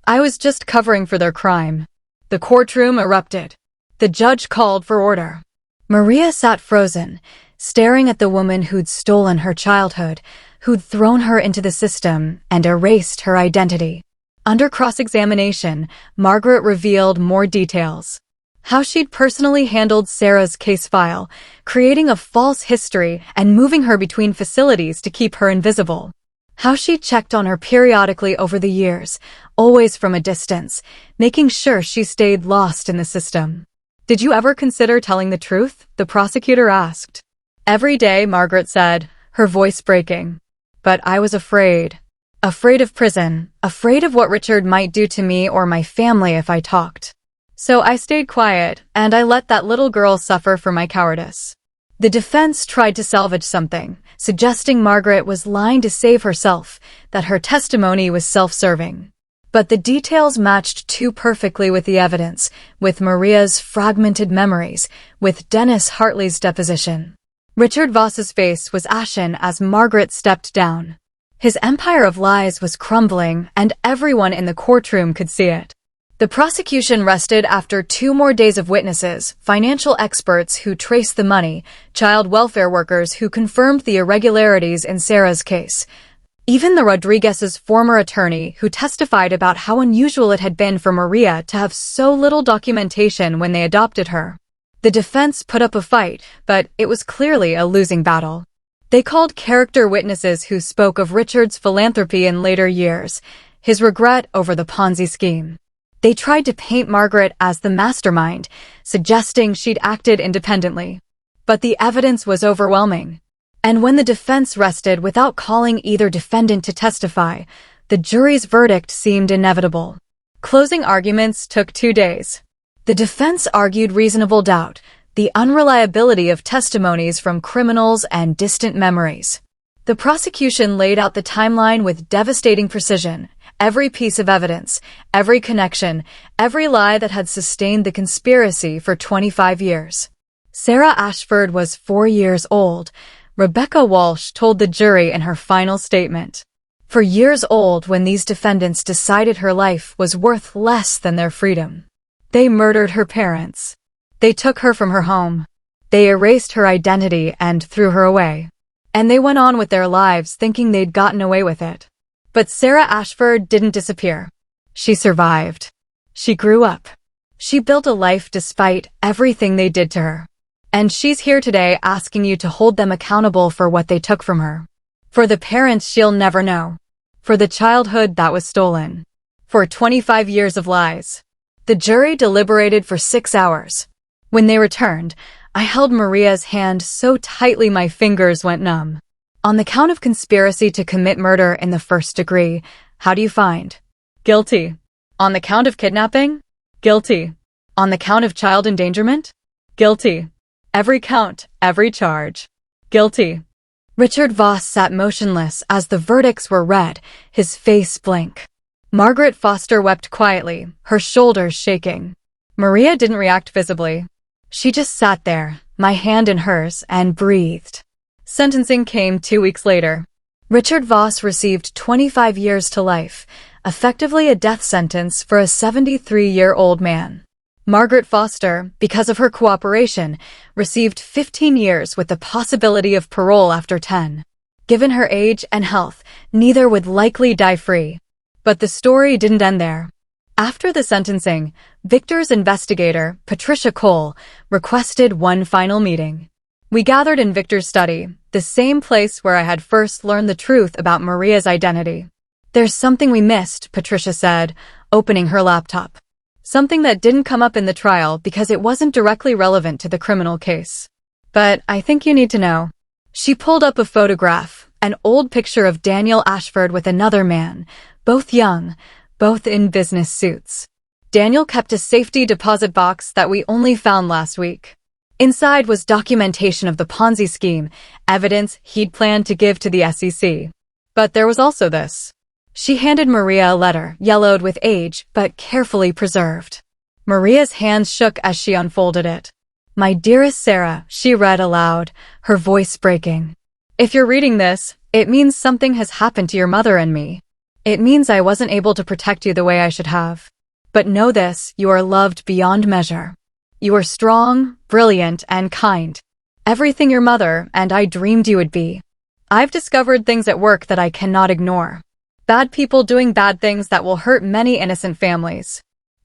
I was just covering for their crime. The courtroom erupted. The judge called for order. Maria sat frozen, staring at the woman who'd stolen her childhood, who'd thrown her into the system and erased her identity. Under cross-examination, Margaret revealed more details. How she'd personally handled Sarah's case file, creating a false history and moving her between facilities to keep her invisible. How she'd checked on her periodically over the years, always from a distance, making sure she stayed lost in the system. Did you ever consider telling the truth? The prosecutor asked. Every day, Margaret said, her voice breaking. But I was afraid. Afraid of prison, afraid of what Richard might do to me or my family if I talked. So I stayed quiet, and I let that little girl suffer for my cowardice. The defense tried to salvage something, suggesting Margaret was lying to save herself, that her testimony was self-serving. But the details matched too perfectly with the evidence, with Maria's fragmented memories, with Dennis Hartley's deposition. Richard Voss's face was ashen as Margaret stepped down. His empire of lies was crumbling, and everyone in the courtroom could see it. The prosecution rested after 2 more days of witnesses, financial experts who traced the money, child welfare workers who confirmed the irregularities in Sarah's case. Even the Rodriguez's former attorney who testified about how unusual it had been for Maria to have so little documentation when they adopted her. The defense put up a fight, but it was clearly a losing battle. They called character witnesses who spoke of Richard's philanthropy in later years, his regret over the Ponzi scheme. They tried to paint Margaret as the mastermind, suggesting she'd acted independently. But the evidence was overwhelming. And when the defense rested without calling either defendant to testify, the jury's verdict seemed inevitable. Closing arguments took 2 days. The defense argued reasonable doubt, the unreliability of testimonies from criminals and distant memories. The prosecution laid out the timeline with devastating precision, every piece of evidence, every connection, every lie that had sustained the conspiracy for 25 years. Sarah Ashford was 4 years old, Rebecca Walsh told the jury in her final statement. 4 years old when these defendants decided her life was worth less than their freedom. They murdered her parents. They took her from her home. They erased her identity and threw her away. And they went on with their lives thinking they'd gotten away with it. But Sarah Ashford didn't disappear. She survived. She grew up. She built a life despite everything they did to her. And she's here today asking you to hold them accountable for what they took from her. For the parents she'll never know. For the childhood that was stolen. For 25 years of lies. The jury deliberated for 6 hours. When they returned, I held Maria's hand so tightly my fingers went numb. On the count of conspiracy to commit murder in the 1st degree, how do you find? Guilty. On the count of kidnapping? Guilty. On the count of child endangerment? Guilty. Every count, every charge. Guilty. Richard Voss sat motionless as the verdicts were read, his face blank. Margaret Foster wept quietly, her shoulders shaking. Maria didn't react visibly. She just sat there, my hand in hers, and breathed. Sentencing came 2 weeks later. Richard Voss received 25 years to life, effectively a death sentence for a 73-year-old man. Margaret Foster, because of her cooperation, received 15 years with the possibility of parole after 10. Given her age and health, neither would likely die free. But the story didn't end there. After the sentencing, Victor's investigator, Patricia Cole, requested one final meeting. We gathered in Victor's study, the same place where I had first learned the truth about Maria's identity. "There's something we missed," Patricia said, opening her laptop. "Something that didn't come up in the trial because it wasn't directly relevant to the criminal case. But I think you need to know." She pulled up a photograph, an old picture of Daniel Ashford with another man, both young, both in business suits. Daniel kept a safety deposit box that we only found last week. Inside was documentation of the Ponzi scheme, evidence he'd planned to give to the SEC. But there was also this. She handed Maria a letter, yellowed with age, but carefully preserved. Maria's hands shook as she unfolded it. "My dearest Sarah," she read aloud, her voice breaking. "If you're reading this, it means something has happened to your mother and me. It means I wasn't able to protect you the way I should have. But know this, you are loved beyond measure. You are strong, brilliant, and kind. Everything your mother and I dreamed you would be. I've discovered things at work that I cannot ignore. Bad people doing bad things that will hurt many innocent families.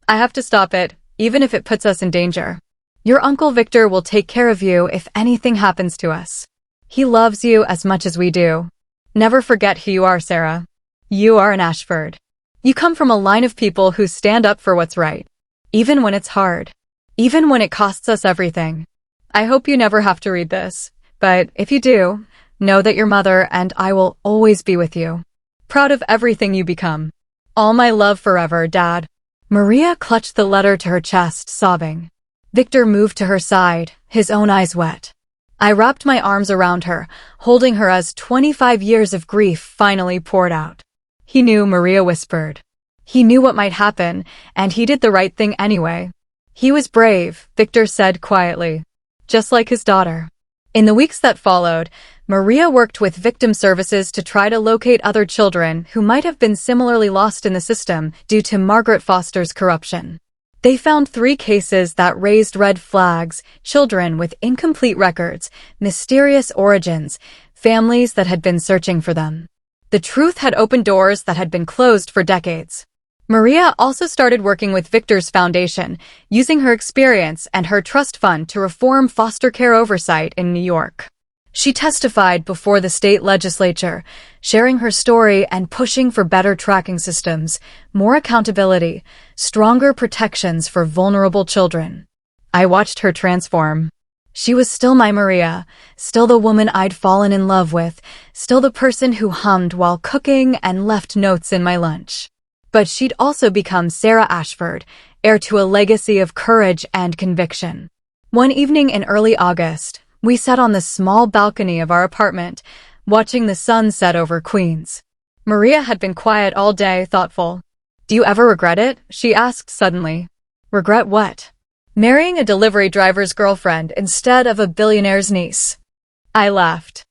I have to stop it, even if it puts us in danger. Your Uncle Victor will take care of you if anything happens to us. He loves you as much as we do. Never forget who you are, Sarah. You are an Ashford. You come from a line of people who stand up for what's right, even when it's hard. Even when it costs us everything. I hope you never have to read this, but if you do, know that your mother and I will always be with you. Proud of everything you become. All my love forever, Dad." Maria clutched the letter to her chest, sobbing. Victor moved to her side, his own eyes wet. I wrapped my arms around her, holding her as 25 years of grief finally poured out. "He knew," Maria whispered. "He knew what might happen, and he did the right thing anyway. He was brave," Victor said quietly, "just like his daughter." In the weeks that followed, Maria worked with victim services to try to locate other children who might have been similarly lost in the system due to Margaret Foster's corruption. They found 3 cases that raised red flags: children with incomplete records, mysterious origins, families that had been searching for them. The truth had opened doors that had been closed for decades. Maria also started working with Victor's foundation, using her experience and her trust fund to reform foster care oversight in New York. She testified before the state legislature, sharing her story and pushing for better tracking systems, more accountability, stronger protections for vulnerable children. I watched her transform. She was still my Maria, still the woman I'd fallen in love with, still the person who hummed while cooking and left notes in my lunch. But she'd also become Sarah Ashford, heir to a legacy of courage and conviction. One evening in early August, we sat on the small balcony of our apartment, watching the sun set over Queens. Maria had been quiet all day, thoughtful. "Do you ever regret it?" she asked suddenly. "Regret what?" "Marrying a delivery driver's girlfriend instead of a billionaire's niece." I laughed.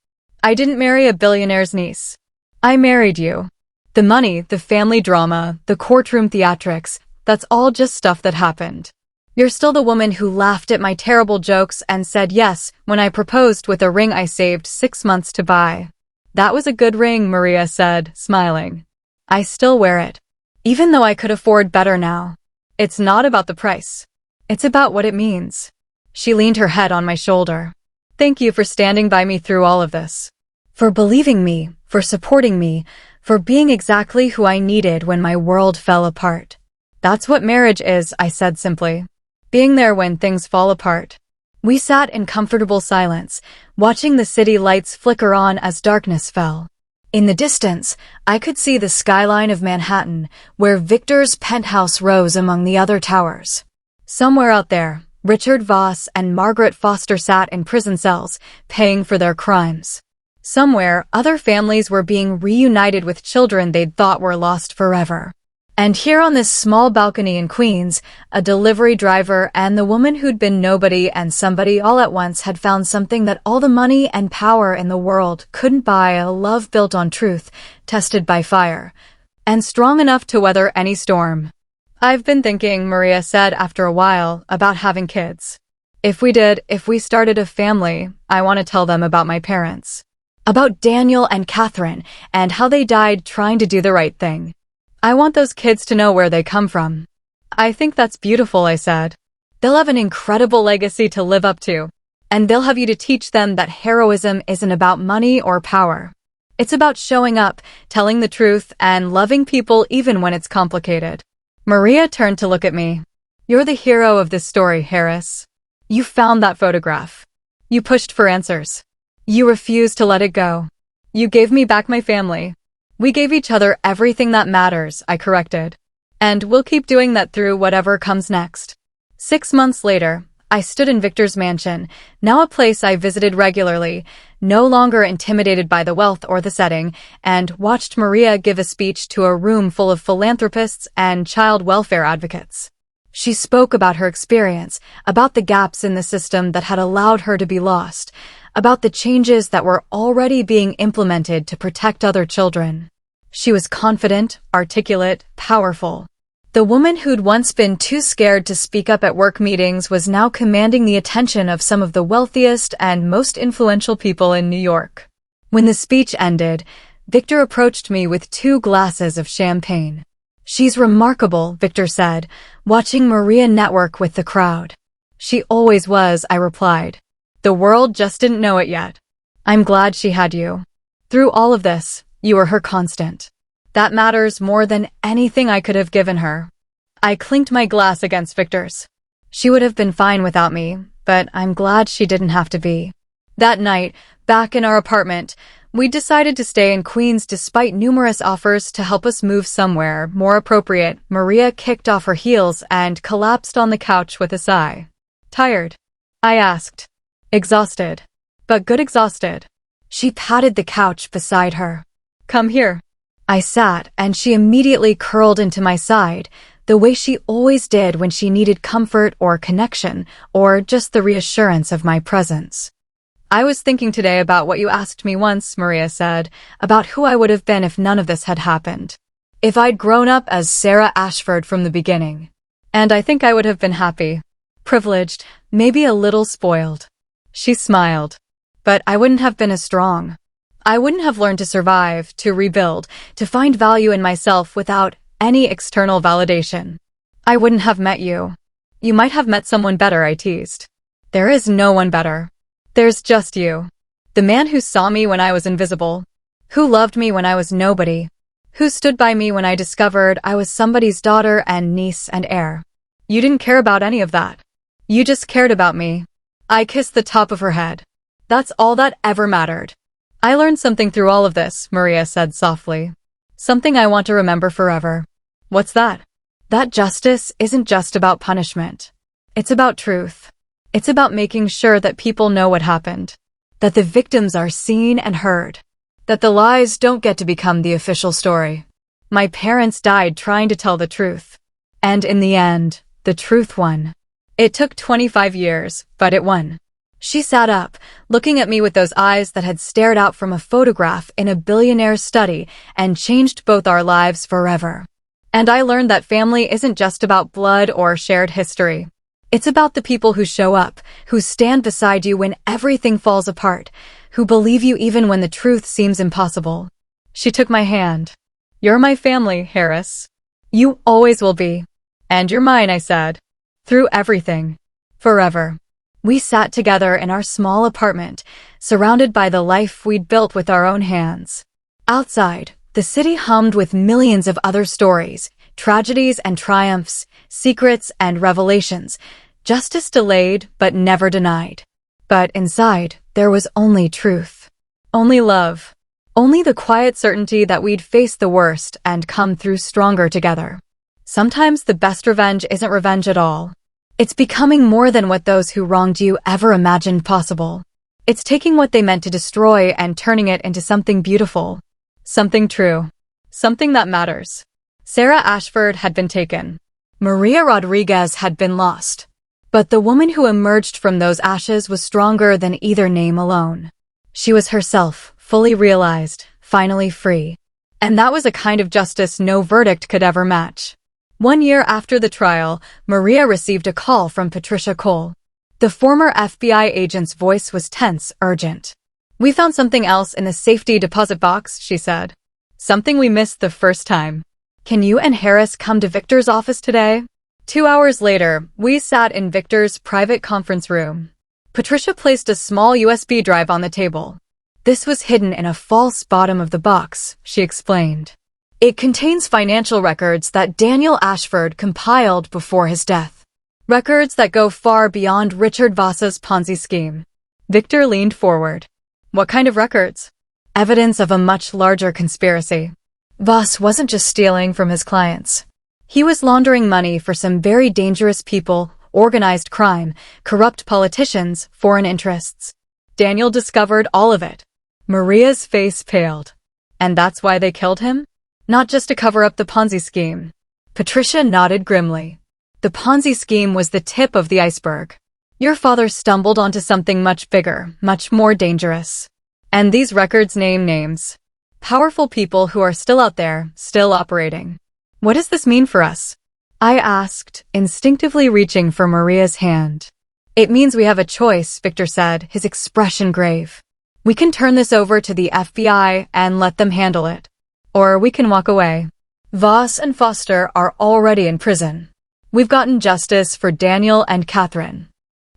"I didn't marry a billionaire's niece. I married you. The money, the family drama, the courtroom theatrics, that's all just stuff that happened. You're still the woman who laughed at my terrible jokes and said yes when I proposed with a ring I saved 6 months to buy." "That was a good ring," Maria said, smiling. "I still wear it, even though I could afford better now. It's not about the price. It's about what it means." She leaned her head on my shoulder. "Thank you for standing by me through all of this. For believing me, for supporting me, for being exactly who I needed when my world fell apart. That's what marriage is," I said simply. "Being there when things fall apart." We sat in comfortable silence, watching the city lights flicker on as darkness fell. In the distance, I could see the skyline of Manhattan, where Victor's penthouse rose among the other towers. Somewhere out there, Richard Voss and Margaret Foster sat in prison cells, paying for their crimes. Somewhere, other families were being reunited with children they'd thought were lost forever. And here on this small balcony in Queens, a delivery driver and the woman who'd been nobody and somebody all at once had found something that all the money and power in the world couldn't buy: a love built on truth, tested by fire, and strong enough to weather any storm. I've been thinking, Maria said after a while, about having kids. If we started a family, I want to tell them about my parents. About Daniel and Catherine, and how they died trying to do the right thing. I want those kids to know where they come from. I think that's beautiful, I said. They'll have an incredible legacy to live up to, and they'll have you to teach them that heroism isn't about money or power. It's about showing up, telling the truth, and loving people even when it's complicated. Maria turned to look at me. You're the hero of this story, Harris. You found that photograph. You pushed for answers. You refused to let it go. You gave me back my family. We gave each other everything that matters, I corrected. And we'll keep doing that through whatever comes next. 6 months later, I stood in Victor's mansion, now a place I visited regularly, no longer intimidated by the wealth or the setting, and watched Maria give a speech to a room full of philanthropists and child welfare advocates. She spoke about her experience, about the gaps in the system that had allowed her to be lost, about the changes that were already being implemented to protect other children. She was confident, articulate, powerful. The woman who'd once been too scared to speak up at work meetings was now commanding the attention of some of the wealthiest and most influential people in New York. When the speech ended, Victor approached me with 2 glasses of champagne. She's remarkable, Victor said, watching Maria network with the crowd. She always was, I replied. The world just didn't know it yet. I'm glad she had you. Through all of this, you were her constant. That matters more than anything I could have given her. I clinked my glass against Victor's. She would have been fine without me, but I'm glad she didn't have to be. That night, back in our apartment, we decided to stay in Queens despite numerous offers to help us move somewhere more appropriate. Maria kicked off her heels and collapsed on the couch with a sigh. Tired? I asked. Exhausted. But good exhausted. She patted the couch beside her. Come here. I sat, and she immediately curled into my side, the way she always did when she needed comfort or connection, or just the reassurance of my presence. I was thinking today about what you asked me once, Maria said, about who I would have been if none of this had happened. If I'd grown up as Sarah Ashford from the beginning. And I think I would have been happy. Privileged, maybe a little spoiled. She smiled. But I wouldn't have been as strong. I wouldn't have learned to survive, to rebuild, to find value in myself without any external validation. I wouldn't have met you. You might have met someone better, I teased. There is no one better. There's just you. The man who saw me when I was invisible. Who loved me when I was nobody. Who stood by me when I discovered I was somebody's daughter and niece and heir. You didn't care about any of that. You just cared about me. I kissed the top of her head. That's all that ever mattered. I learned something through all of this, Maria said softly. Something I want to remember forever. What's that? That justice isn't just about punishment. It's about truth. It's about making sure that people know what happened. That the victims are seen and heard. That the lies don't get to become the official story. My parents died trying to tell the truth. And in the end, the truth won. It took 25 years, but it won. She sat up, looking at me with those eyes that had stared out from a photograph in a billionaire's study and changed both our lives forever. And I learned that family isn't just about blood or shared history. It's about the people who show up, who stand beside you when everything falls apart, who believe you even when the truth seems impossible. She took my hand. You're my family, Harris. You always will be. And you're mine, I said. Through everything. Forever. We sat together in our small apartment, surrounded by the life we'd built with our own hands. Outside, the city hummed with millions of other stories, tragedies and triumphs, secrets and revelations, justice delayed but never denied. But inside, there was only truth. Only love. Only the quiet certainty that we'd face the worst and come through stronger together. Sometimes the best revenge isn't revenge at all. It's becoming more than what those who wronged you ever imagined possible. It's taking what they meant to destroy and turning it into something beautiful. Something true. Something that matters. Sarah Ashford had been taken. Maria Rodriguez had been lost. But the woman who emerged from those ashes was stronger than either name alone. She was herself, fully realized, finally free. And that was a kind of justice no verdict could ever match. 1 year after the trial, Maria received a call from Patricia Cole. The former FBI agent's voice was tense, urgent. "We found something else in the safety deposit box," she said. "Something we missed the first time. Can you and Harris come to Victor's office today?" 2 hours later, we sat in Victor's private conference room. Patricia placed a small USB drive on the table. "This was hidden in a false bottom of the box," she explained. "It contains financial records that Daniel Ashford compiled before his death. Records that go far beyond Richard Voss's Ponzi scheme." Victor leaned forward. "What kind of records?" "Evidence of a much larger conspiracy. Voss wasn't just stealing from his clients. He was laundering money for some very dangerous people, organized crime, corrupt politicians, foreign interests. Daniel discovered all of it." Maria's face paled. "And that's why they killed him? Not just to cover up the Ponzi scheme?" Patricia nodded grimly. "The Ponzi scheme was the tip of the iceberg. Your father stumbled onto something much bigger, much more dangerous. And these records name names. Powerful people who are still out there, still operating. What does this mean for us?" I asked, instinctively reaching for Maria's hand. "It means we have a choice," Victor said, his expression grave. "We can turn this over to the FBI and let them handle it. Or we can walk away. Voss and Foster are already in prison. We've gotten justice for Daniel and Catherine."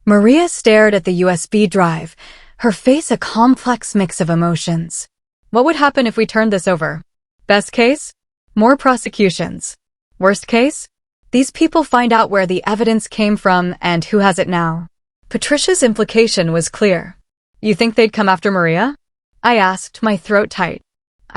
Maria stared at the USB drive, her face a complex mix of emotions. "What would happen if we turned this over? Best case? More prosecutions. Worst case? These people find out where the evidence came from and who has it now." Patricia's implication was clear. "You think they'd come after Maria?" I asked, my throat tight.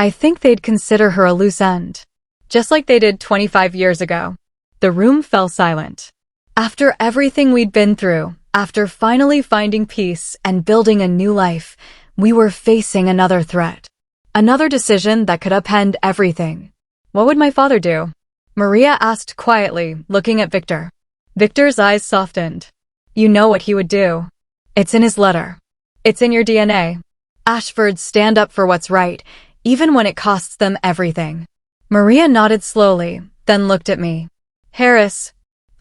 "I think they'd consider her a loose end. Just like they did 25 years ago." The room fell silent. After everything we'd been through, after finally finding peace and building a new life, we were facing another threat. Another decision that could upend everything. "What would my father do?" Maria asked quietly, looking at Victor. Victor's eyes softened. "You know what he would do. It's in his letter. It's in your DNA. Ashfords stand up for what's right, even when it costs them everything." Maria nodded slowly, then looked at me. "Harris."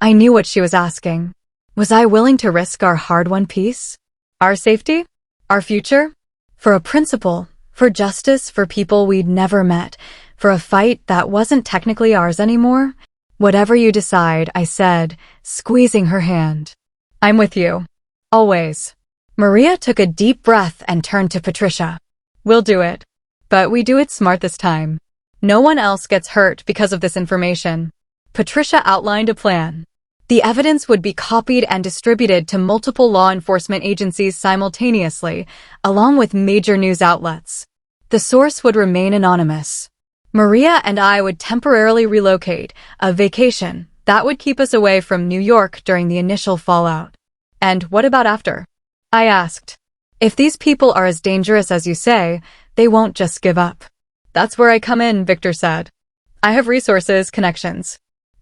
I knew what she was asking. Was I willing to risk our hard-won peace? Our safety? Our future? For a principle, for justice, for people we'd never met, for a fight that wasn't technically ours anymore? "Whatever you decide," I said, squeezing her hand. "I'm with you. Always." Maria took a deep breath and turned to Patricia. "We'll do it. But we do it smart this time. No one else gets hurt because of this information." Patricia outlined a plan. The evidence would be copied and distributed to multiple law enforcement agencies simultaneously, along with major news outlets. The source would remain anonymous. Maria and I would temporarily relocate, a vacation, that would keep us away from New York during the initial fallout. "And what about after?" I asked. "If these people are as dangerous as you say, they won't just give up." "That's where I come in," Victor said. "I have resources, connections.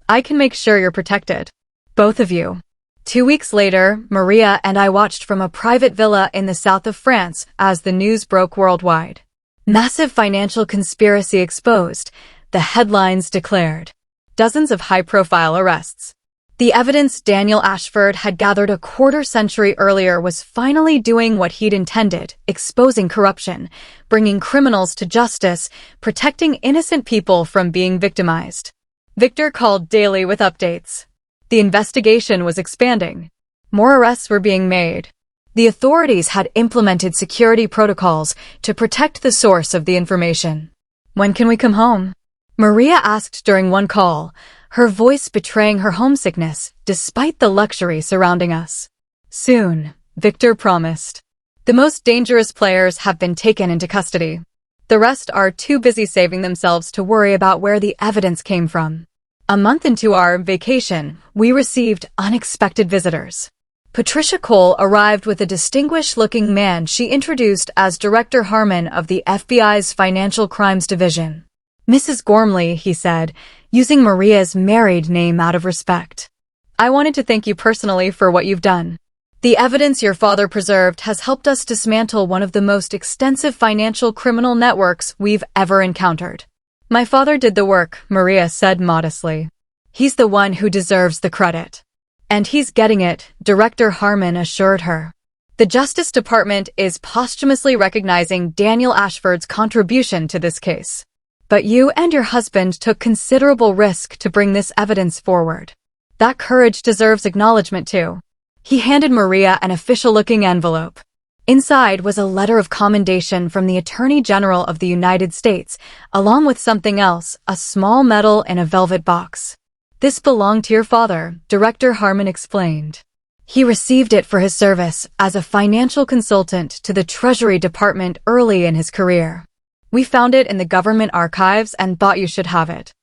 I can make sure you're protected. Both of you." 2 weeks later, Maria and I watched from a private villa in the south of France as the news broke worldwide. "Massive financial conspiracy exposed," the headlines declared. Dozens of high-profile arrests. The evidence Daniel Ashford had gathered a quarter-century earlier was finally doing what he'd intended, exposing corruption, bringing criminals to justice, protecting innocent people from being victimized. Victor called daily with updates. The investigation was expanding. More arrests were being made. The authorities had implemented security protocols to protect the source of the information. "When can we come home?" Maria asked during one call, her voice betraying her homesickness despite the luxury surrounding us. "Soon," Victor promised. "The most dangerous players have been taken into custody. The rest are too busy saving themselves to worry about where the evidence came from." A month into our vacation, we received unexpected visitors. Patricia Cole arrived with a distinguished-looking man she introduced as Director Harmon of the FBI's Financial Crimes Division. "Mrs. Gormley," he said, using Maria's married name out of respect. "I wanted to thank you personally for what you've done. The evidence your father preserved has helped us dismantle one of the most extensive financial criminal networks we've ever encountered." "My father did the work," Maria said modestly. He's the one who deserves the credit. And he's getting it, Director Harmon assured her. The Justice Department is posthumously recognizing Daniel Ashford's contribution to this case. But you and your husband took considerable risk to bring this evidence forward. That courage deserves acknowledgement too. He handed Maria an official-looking envelope. Inside was a letter of commendation from the Attorney General of the United States, along with something else, a small medal in a velvet box. This belonged to your father, Director Harmon explained. He received it for his service as a financial consultant to the Treasury Department early in his career. We found it in the government archives and thought you should have it.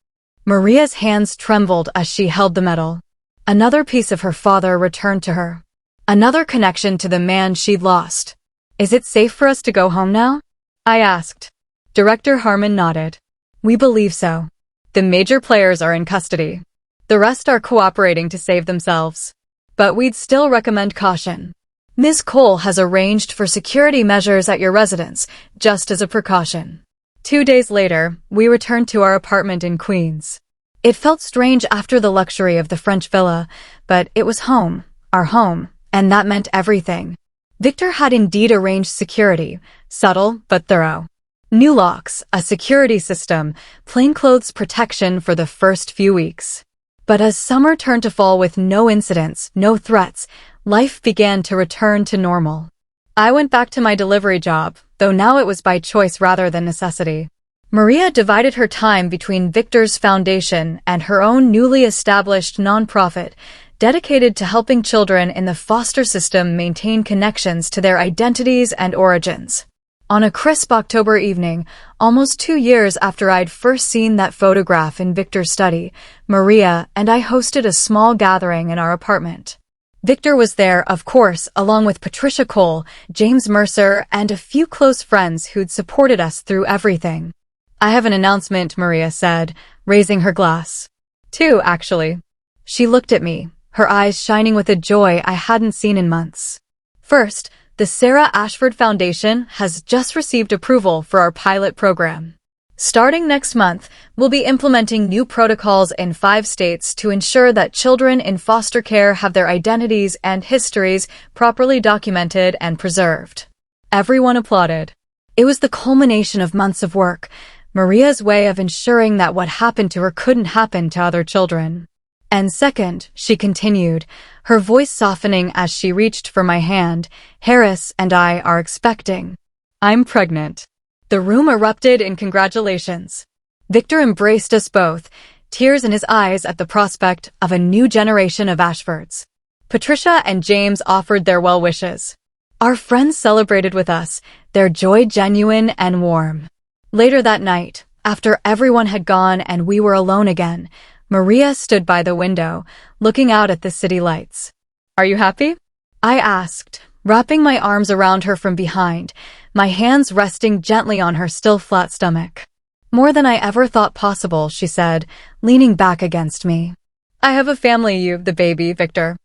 Maria's hands trembled as she held the medal. Another piece of her father returned to her. Another connection to the man she'd lost. Is it safe for us to go home now? I asked. Director Harmon nodded. We believe so. The major players are in custody. The rest are cooperating to save themselves. But we'd still recommend caution. Ms. Cole has arranged for security measures at your residence, just as a precaution. 2 days later, we returned to our apartment in Queens. It felt strange after the luxury of the French villa, but it was home, our home, and that meant everything. Victor had indeed arranged security, subtle but thorough. New locks, a security system, plainclothes protection for the first few weeks. But as summer turned to fall with no incidents, no threats, life began to return to normal. I went back to my delivery job, though now it was by choice rather than necessity. Maria divided her time between Victor's foundation and her own newly established nonprofit, dedicated to helping children in the foster system maintain connections to their identities and origins. On a crisp October evening, almost 2 years after I'd first seen that photograph in Victor's study, Maria and I hosted a small gathering in our apartment. Victor was there, of course, along with Patricia Cole, James Mercer, and a few close friends who'd supported us through everything. I have an announcement, Maria said, raising her glass. 2, actually. She looked at me, her eyes shining with a joy I hadn't seen in months. First, the Sarah Ashford Foundation has just received approval for our pilot program. Starting next month, we'll be implementing new protocols in 5 states to ensure that children in foster care have their identities and histories properly documented and preserved. Everyone applauded. It was the culmination of months of work, Maria's way of ensuring that what happened to her couldn't happen to other children. And second, she continued, her voice softening as she reached for my hand, Harris and I are expecting. I'm pregnant. The room erupted in congratulations. Victor embraced us both, tears in his eyes at the prospect of a new generation of Ashfords. Patricia and James offered their well wishes. Our friends celebrated with us, their joy genuine and warm. Later that night, after everyone had gone and we were alone again, Maria stood by the window, looking out at the city lights. Are you happy? I asked, wrapping my arms around her from behind, my hands resting gently on her still flat stomach. More than I ever thought possible, she said, leaning back against me. I have a family, the baby, Victor.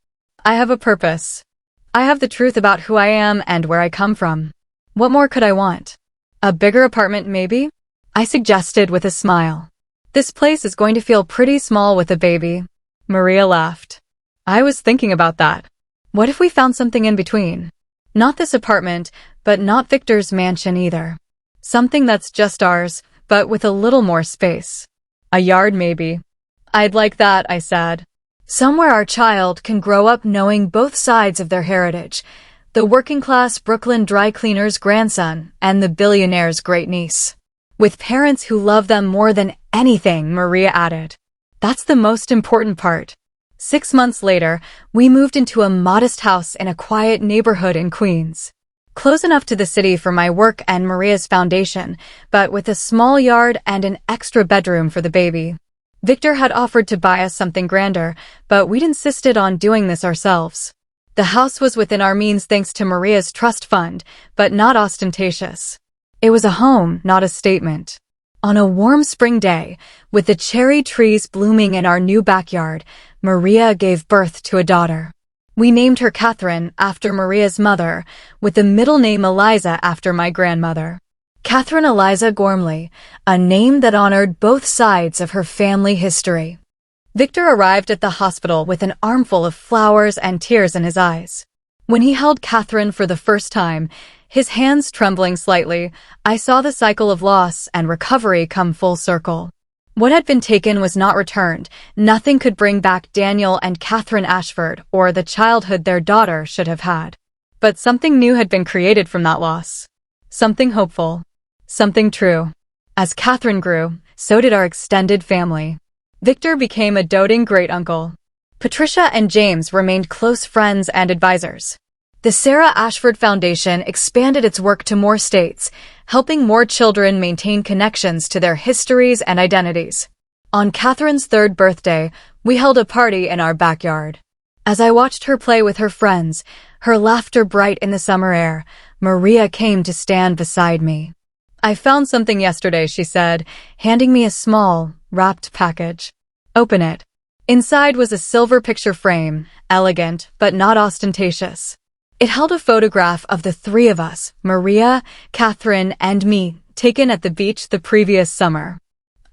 I have a purpose. I have the truth about who I am and where I come from. What more could I want? A bigger apartment, maybe? I suggested with a smile. This place is going to feel pretty small with a baby. Maria laughed. I was thinking about that. What if we found something in between? Not this apartment, but not Victor's mansion either. Something that's just ours, but with a little more space. A yard, maybe. I'd like that, I said. Somewhere our child can grow up knowing both sides of their heritage, the working-class Brooklyn dry cleaner's grandson and the billionaire's great-niece. With parents who love them more than anything, Maria added. That's the most important part. 6 months later, we moved into a modest house in a quiet neighborhood in Queens. Close enough to the city for my work and Maria's foundation, but with a small yard and an extra bedroom for the baby. Victor had offered to buy us something grander, but we'd insisted on doing this ourselves. The house was within our means thanks to Maria's trust fund, but not ostentatious. It was a home, not a statement. On a warm spring day, with the cherry trees blooming in our new backyard, Maria gave birth to a daughter. We named her Catherine after Maria's mother, with the middle name Eliza after my grandmother. Catherine Eliza Gormley, a name that honored both sides of her family history. Victor arrived at the hospital with an armful of flowers and tears in his eyes. When he held Catherine for the first time, his hands trembling slightly, I saw the cycle of loss and recovery come full circle. What had been taken was not returned. Nothing could bring back Daniel and Catherine Ashford or the childhood their daughter should have had. But something new had been created from that loss. Something hopeful. Something true. As Catherine grew, so did our extended family. Victor became a doting great-uncle. Patricia and James remained close friends and advisors. The Sarah Ashford Foundation expanded its work to more states, helping more children maintain connections to their histories and identities. On Catherine's 3rd birthday, we held a party in our backyard. As I watched her play with her friends, her laughter bright in the summer air, Maria came to stand beside me. "I found something yesterday," she said, handing me a small, wrapped package. "Open it." Inside was a silver picture frame, elegant but not ostentatious. It held a photograph of the 3 of us, Maria, Catherine, and me, taken at the beach the previous summer.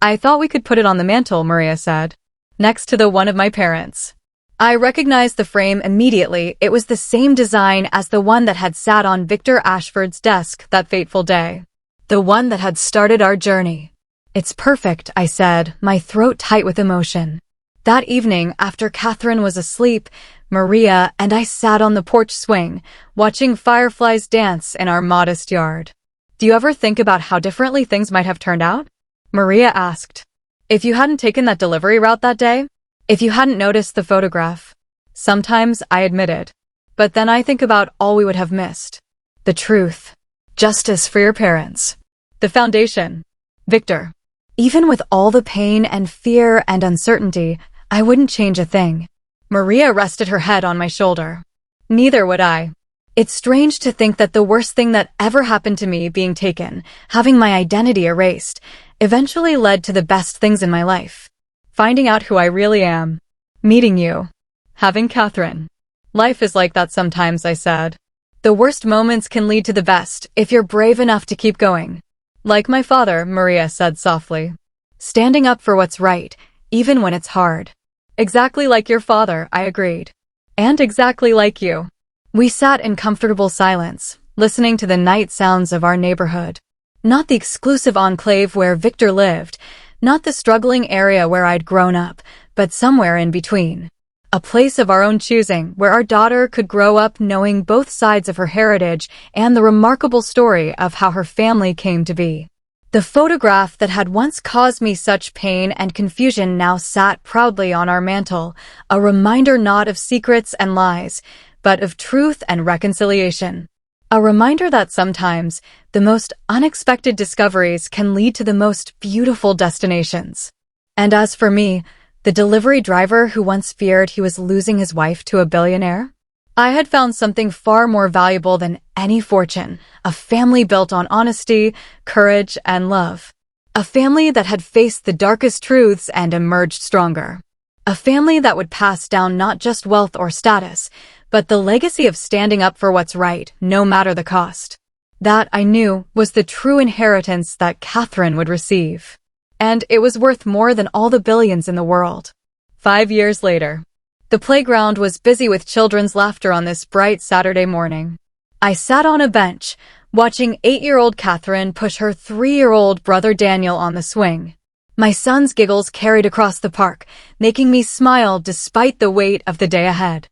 "I thought we could put it on the mantel," Maria said, "next to the one of my parents." I recognized the frame immediately. It was the same design as the one that had sat on Victor Ashford's desk that fateful day. The one that had started our journey. "It's perfect," I said, my throat tight with emotion. That evening, after Catherine was asleep, Maria and I sat on the porch swing, watching fireflies dance in our modest yard. "Do you ever think about how differently things might have turned out?" Maria asked. "If you hadn't taken that delivery route that day? If you hadn't noticed the photograph?" "Sometimes," I admitted. "But then I think about all we would have missed. The truth. Justice for your parents. The foundation. Victor. Even with all the pain and fear and uncertainty, I wouldn't change a thing." Maria rested her head on my shoulder. "Neither would I. It's strange to think that the worst thing that ever happened to me, being taken, having my identity erased, eventually led to the best things in my life. Finding out who I really am. Meeting you. Having Catherine. Life is like that sometimes," I said. "The worst moments can lead to the best if you're brave enough to keep going." "Like my father," Maria said softly. "Standing up for what's right, even when it's hard." "Exactly like your father," I agreed. "And exactly like you." We sat in comfortable silence, listening to the night sounds of our neighborhood. Not the exclusive enclave where Victor lived, not the struggling area where I'd grown up, but somewhere in between. A place of our own choosing, where our daughter could grow up knowing both sides of her heritage and the remarkable story of how her family came to be. The photograph that had once caused me such pain and confusion now sat proudly on our mantel, a reminder not of secrets and lies, but of truth and reconciliation. A reminder that sometimes the most unexpected discoveries can lead to the most beautiful destinations. And as for me, the delivery driver who once feared he was losing his wife to a billionaire? I had found something far more valuable than any fortune, a family built on honesty, courage, and love. A family that had faced the darkest truths and emerged stronger. A family that would pass down not just wealth or status, but the legacy of standing up for what's right, no matter the cost. That, I knew, was the true inheritance that Catherine would receive. And it was worth more than all the billions in the world. 5 years later. The playground was busy with children's laughter on this bright Saturday morning. I sat on a bench, watching 8-year-old Catherine push her 3-year-old brother Daniel on the swing. My son's giggles carried across the park, making me smile despite the weight of the day ahead.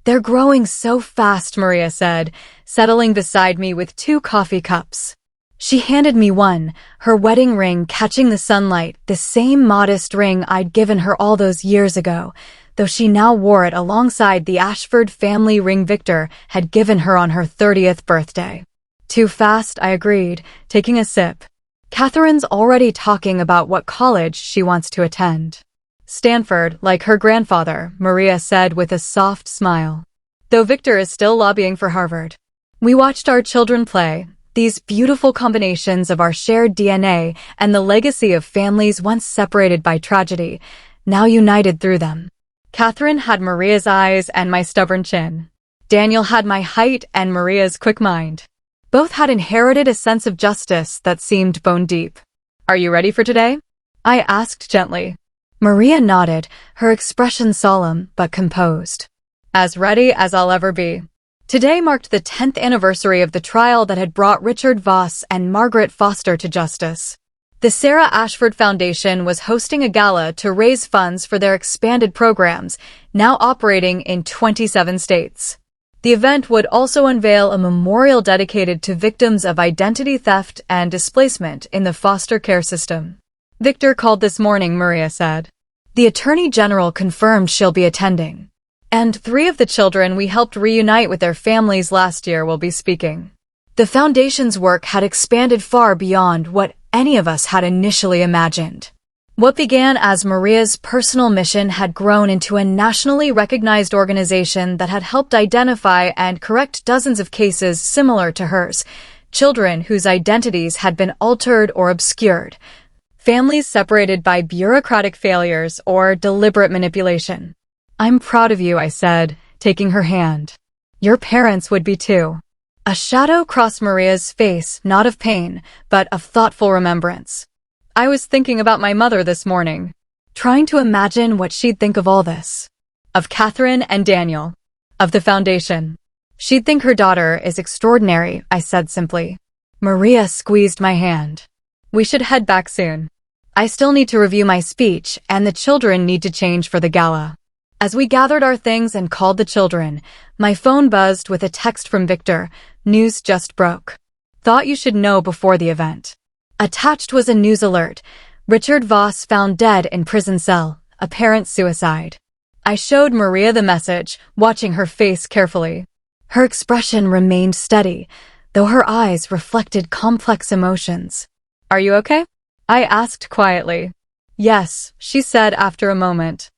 "They're growing so fast," Maria said, settling beside me with 2 coffee cups. She handed me one, her wedding ring catching the sunlight, the same modest ring I'd given her all those years ago, though she now wore it alongside the Ashford family ring Victor had given her on her 30th birthday. "Too fast," I agreed, taking a sip. "Catherine's already talking about what college she wants to attend." "Stanford, like her grandfather," Maria said with a soft smile. "Though Victor is still lobbying for Harvard." We watched our children play, these beautiful combinations of our shared DNA and the legacy of families once separated by tragedy, now united through them. Catherine had Maria's eyes and my stubborn chin. Daniel had my height and Maria's quick mind. Both had inherited a sense of justice that seemed bone deep. "Are you ready for today?" I asked gently. Maria nodded, her expression solemn but composed. As ready as I'll ever be. Today marked the 10th anniversary of the trial that had brought Richard Voss and Margaret Foster to justice. The Sarah Ashford Foundation was hosting a gala to raise funds for their expanded programs, now operating in 27 states. The event would also unveil a memorial dedicated to victims of identity theft and displacement in the foster care system. Victor called this morning, Maria said. The Attorney General confirmed she'll be attending. And 3 of the children we helped reunite with their families last year will be speaking. The Foundation's work had expanded far beyond what any of us had initially imagined. What began as Maria's personal mission had grown into a nationally recognized organization that had helped identify and correct dozens of cases similar to hers, children whose identities had been altered or obscured, families separated by bureaucratic failures or deliberate manipulation. I'm proud of you, I said, taking her hand. Your parents would be too. A shadow crossed Maria's face, not of pain, but of thoughtful remembrance. I was thinking about my mother this morning, trying to imagine what she'd think of all this. Of Catherine and Daniel. Of the Foundation. She'd think her daughter is extraordinary, I said simply. Maria squeezed my hand. We should head back soon. I still need to review my speech, and the children need to change for the gala. As we gathered our things and called the children, my phone buzzed with a text from Victor. News just broke. Thought you should know before the event. Attached was a news alert. Richard Voss found dead in prison cell. Apparent suicide. I showed Maria the message, watching her face carefully. Her expression remained steady, though her eyes reflected complex emotions. Are you okay? I asked quietly. Yes, she said after a moment.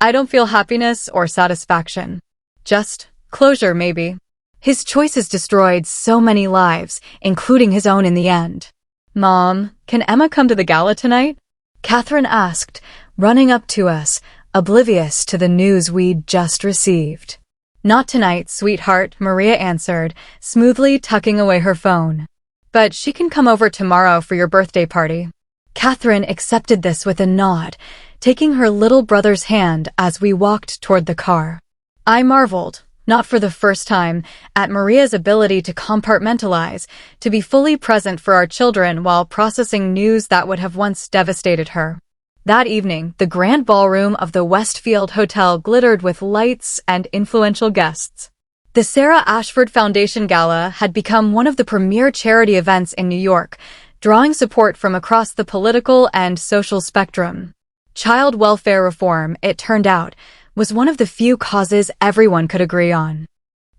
I don't feel happiness or satisfaction. Just closure, maybe. His choices destroyed so many lives, including his own in the end. Mom, can Emma come to the gala tonight? Catherine asked, running up to us, oblivious to the news we'd just received. Not tonight, sweetheart, Maria answered, smoothly tucking away her phone. But she can come over tomorrow for your birthday party. Catherine accepted this with a nod, taking her little brother's hand as we walked toward the car. I marveled, not for the first time, at Maria's ability to compartmentalize, to be fully present for our children while processing news that would have once devastated her. That evening, the grand ballroom of the Westfield Hotel glittered with lights and influential guests. The Sarah Ashford Foundation Gala had become one of the premier charity events in New York, drawing support from across the political and social spectrum. Child welfare reform, it turned out, was one of the few causes everyone could agree on.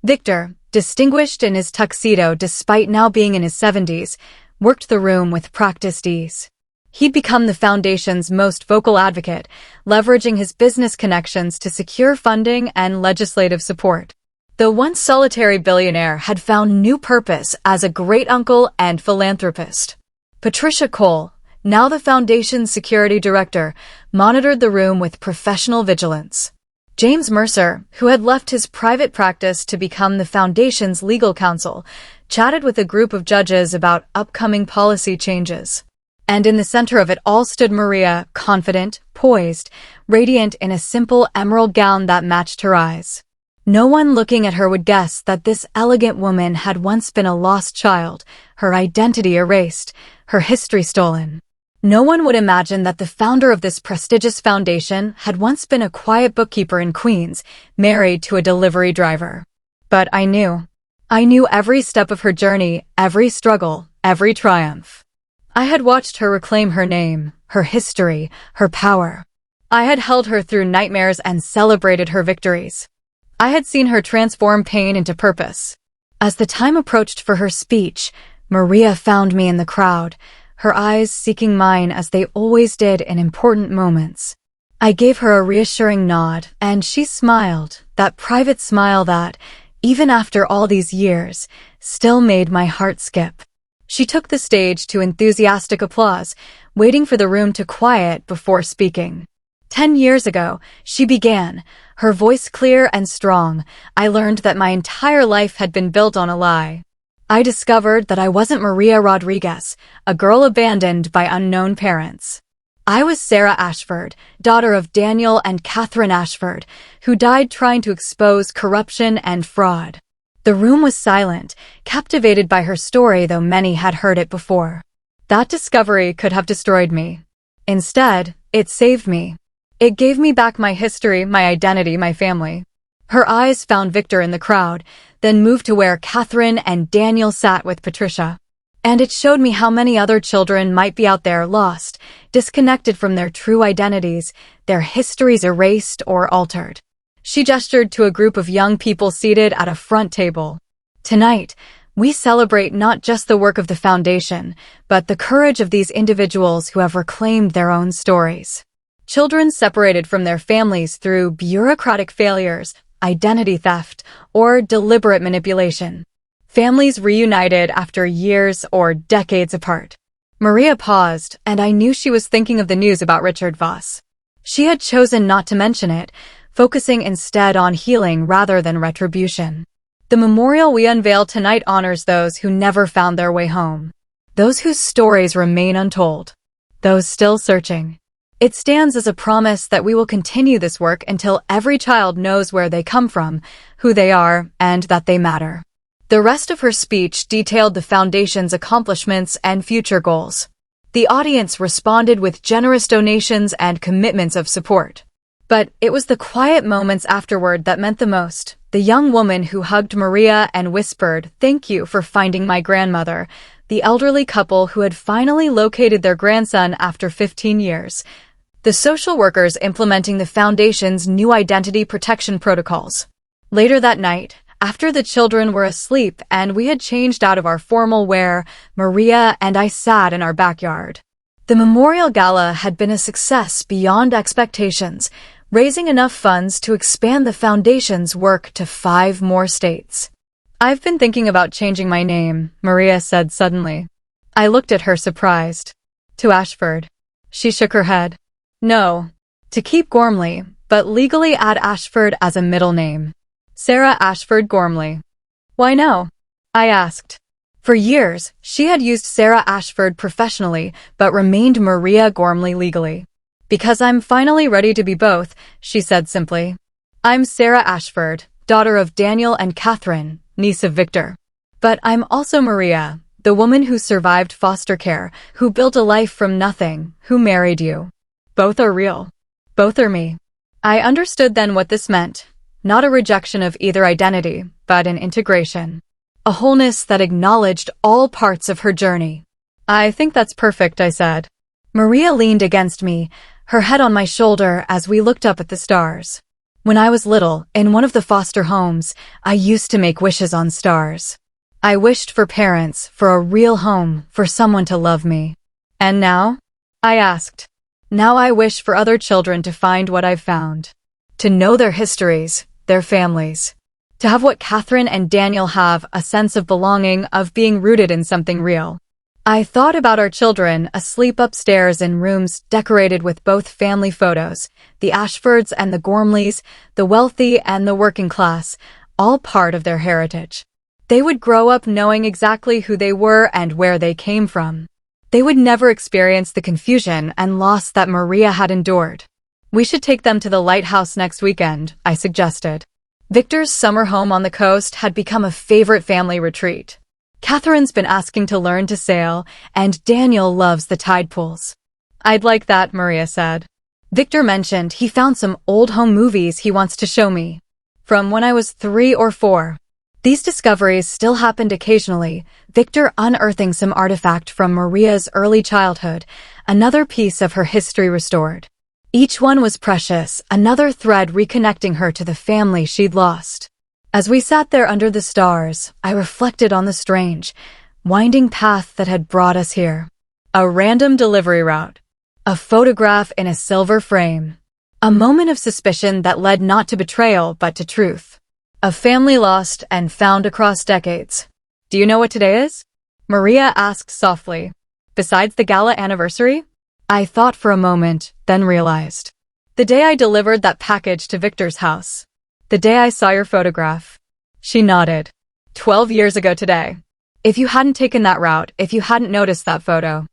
Victor, distinguished in his tuxedo despite now being in his 70s, worked the room with practiced ease. He'd become the Foundation's most vocal advocate, leveraging his business connections to secure funding and legislative support. The once solitary billionaire had found new purpose as a great-uncle and philanthropist. Patricia Cole, now the Foundation's security director, monitored the room with professional vigilance. James Mercer, who had left his private practice to become the Foundation's legal counsel, chatted with a group of judges about upcoming policy changes. And in the center of it all stood Maria, confident, poised, radiant in a simple emerald gown that matched her eyes. No one looking at her would guess that this elegant woman had once been a lost child, her identity erased, her history stolen. No one would imagine that the founder of this prestigious foundation had once been a quiet bookkeeper in Queens, married to a delivery driver. But I knew. I knew every step of her journey, every struggle, every triumph. I had watched her reclaim her name, her history, her power. I had held her through nightmares and celebrated her victories. I had seen her transform pain into purpose. As the time approached for her speech, Maria found me in the crowd, her eyes seeking mine as they always did in important moments. I gave her a reassuring nod, and she smiled, that private smile that, even after all these years, still made my heart skip. She took the stage to enthusiastic applause, waiting for the room to quiet before speaking. 10 years ago, she began, her voice clear and strong. I learned that my entire life had been built on a lie. I discovered that I wasn't Maria Rodriguez, a girl abandoned by unknown parents. I was Sarah Ashford, daughter of Daniel and Catherine Ashford, who died trying to expose corruption and fraud. The room was silent, captivated by her story, though many had heard it before. That discovery could have destroyed me. Instead, it saved me. It gave me back my history, my identity, my family. Her eyes found Victor in the crowd, then moved to where Catherine and Daniel sat with Patricia. And it showed me how many other children might be out there lost, disconnected from their true identities, their histories erased or altered. She gestured to a group of young people seated at a front table. Tonight, we celebrate not just the work of the foundation, but the courage of these individuals who have reclaimed their own stories. Children separated from their families through bureaucratic failures, identity theft, or deliberate manipulation. Families reunited after years or decades apart. Maria paused, and I knew she was thinking of the news about Richard Voss. She had chosen not to mention it, focusing instead on healing rather than retribution. The memorial we unveil tonight honors those who never found their way home, those whose stories remain untold, those still searching. It stands as a promise that we will continue this work until every child knows where they come from, who they are, and that they matter. The rest of her speech detailed the foundation's accomplishments and future goals. The audience responded with generous donations and commitments of support. But it was the quiet moments afterward that meant the most. The young woman who hugged Maria and whispered, "Thank you for finding my grandmother." The elderly couple who had finally located their grandson after 15 years. The social workers implementing the foundation's new identity protection protocols. Later that night, after the children were asleep and we had changed out of our formal wear, Maria and I sat in our backyard. The memorial gala had been a success beyond expectations, raising enough funds to expand the foundation's work to 5 more states. "I've been thinking about changing my name," Maria said suddenly. I looked at her surprised. "To Ashford." She shook her head. "No. To keep Gormley, but legally add Ashford as a middle name. Sarah Ashford Gormley." "Why no?" I asked. For years, she had used Sarah Ashford professionally, but remained Maria Gormley legally. "Because I'm finally ready to be both," she said simply. "I'm Sarah Ashford, daughter of Daniel and Catherine, niece of Victor. But I'm also Maria, the woman who survived foster care, who built a life from nothing, who married you. Both are real. Both are me." I understood then what this meant. Not a rejection of either identity, but an integration. A wholeness that acknowledged all parts of her journey. "I think that's perfect," I said. Maria leaned against me, her head on my shoulder as we looked up at the stars. When I was little, in one of the foster homes, I used to make wishes on stars. I wished for parents, for a real home, for someone to love me. "And now?" I asked. "Now I wish for other children to find what I've found. To know their histories, their families. To have what Catherine and Daniel have, a sense of belonging, of being rooted in something real." I thought about our children, asleep upstairs in rooms decorated with both family photos, the Ashfords and the Gormleys, the wealthy and the working class, all part of their heritage. They would grow up knowing exactly who they were and where they came from. They would never experience the confusion and loss that Maria had endured. "We should take them to the lighthouse next weekend," I suggested. Victor's summer home on the coast had become a favorite family retreat. Catherine's been asking to learn to sail, and Daniel loves the tide pools. "I'd like that," Maria said. Victor mentioned he found some old home movies he wants to show me. From when I was 3 or 4. These discoveries still happened occasionally, Victor unearthing some artifact from Maria's early childhood, another piece of her history restored. Each one was precious, another thread reconnecting her to the family she'd lost. As we sat there under the stars, I reflected on the strange, winding path that had brought us here. A random delivery route. A photograph in a silver frame. A moment of suspicion that led not to betrayal but to truth. A family lost and found across decades. "Do you know what today is?" Maria asked softly. "Besides the gala anniversary?" I thought for a moment, then realized. "The day I delivered that package to Victor's house. The day I saw your photograph." She nodded. 12 years ago today. If you hadn't taken that route, if you hadn't noticed that photo,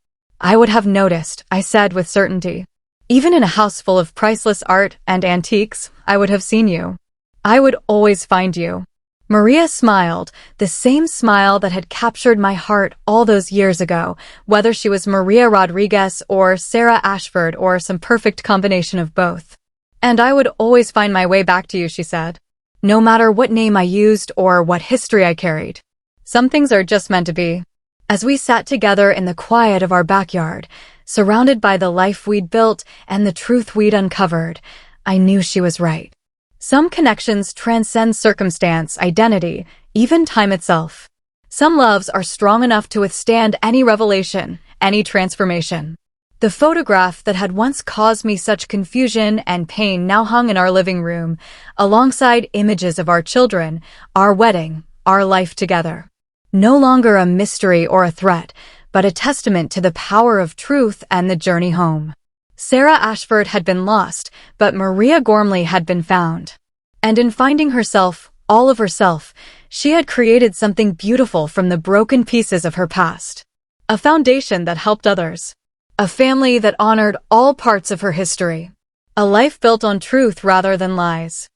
I would have noticed, I said with certainty. Even in a house full of priceless art and antiques, I would have seen you. I would always find you. Maria smiled, the same smile that had captured my heart all those years ago, whether she was Maria Rodriguez or Sarah Ashford or some perfect combination of both. And I would always find my way back to you, she said. No matter what name I used or what history I carried. Some things are just meant to be. As we sat together in the quiet of our backyard, surrounded by the life we'd built and the truth we'd uncovered, I knew she was right. Some connections transcend circumstance, identity, even time itself. Some loves are strong enough to withstand any revelation, any transformation. The photograph that had once caused me such confusion and pain now hung in our living room, alongside images of our children, our wedding, our life together. No longer a mystery or a threat, but a testament to the power of truth and the journey home. Sarah Ashford had been lost, but Maria Gormley had been found. And in finding herself, all of herself, she had created something beautiful from the broken pieces of her past. A foundation that helped others. A family that honored all parts of her history. A life built on truth rather than lies.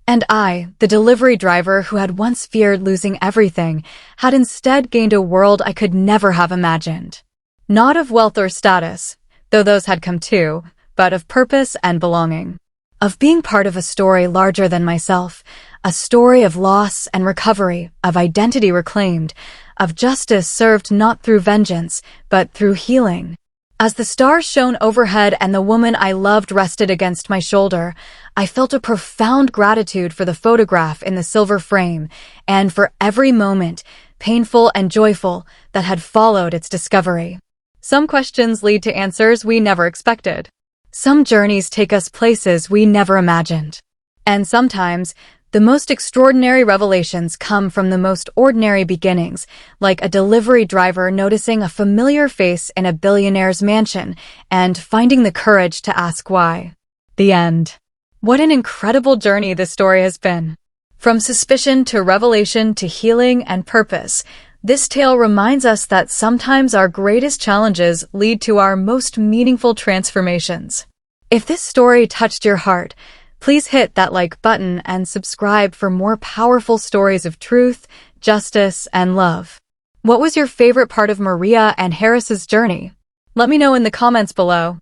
And I, the delivery driver who had once feared losing everything, had instead gained a world I could never have imagined. Not of wealth or status, though those had come too, but of purpose and belonging. Of being part of a story larger than myself, a story of loss and recovery, of identity reclaimed, of justice served not through vengeance, but through healing. As the stars shone overhead and the woman I loved rested against my shoulder, I felt a profound gratitude for the photograph in the silver frame and for every moment, painful and joyful, that had followed its discovery. Some questions lead to answers we never expected. Some journeys take us places we never imagined. And sometimes, the most extraordinary revelations come from the most ordinary beginnings, like a delivery driver noticing a familiar face in a billionaire's mansion and finding the courage to ask why. The end. What an incredible journey this story has been. From suspicion to revelation to healing and purpose, this tale reminds us that sometimes our greatest challenges lead to our most meaningful transformations. If this story touched your heart, please hit that like button and subscribe for more powerful stories of truth, justice, and love. What was your favorite part of Maria and Harris's journey? Let me know in the comments below.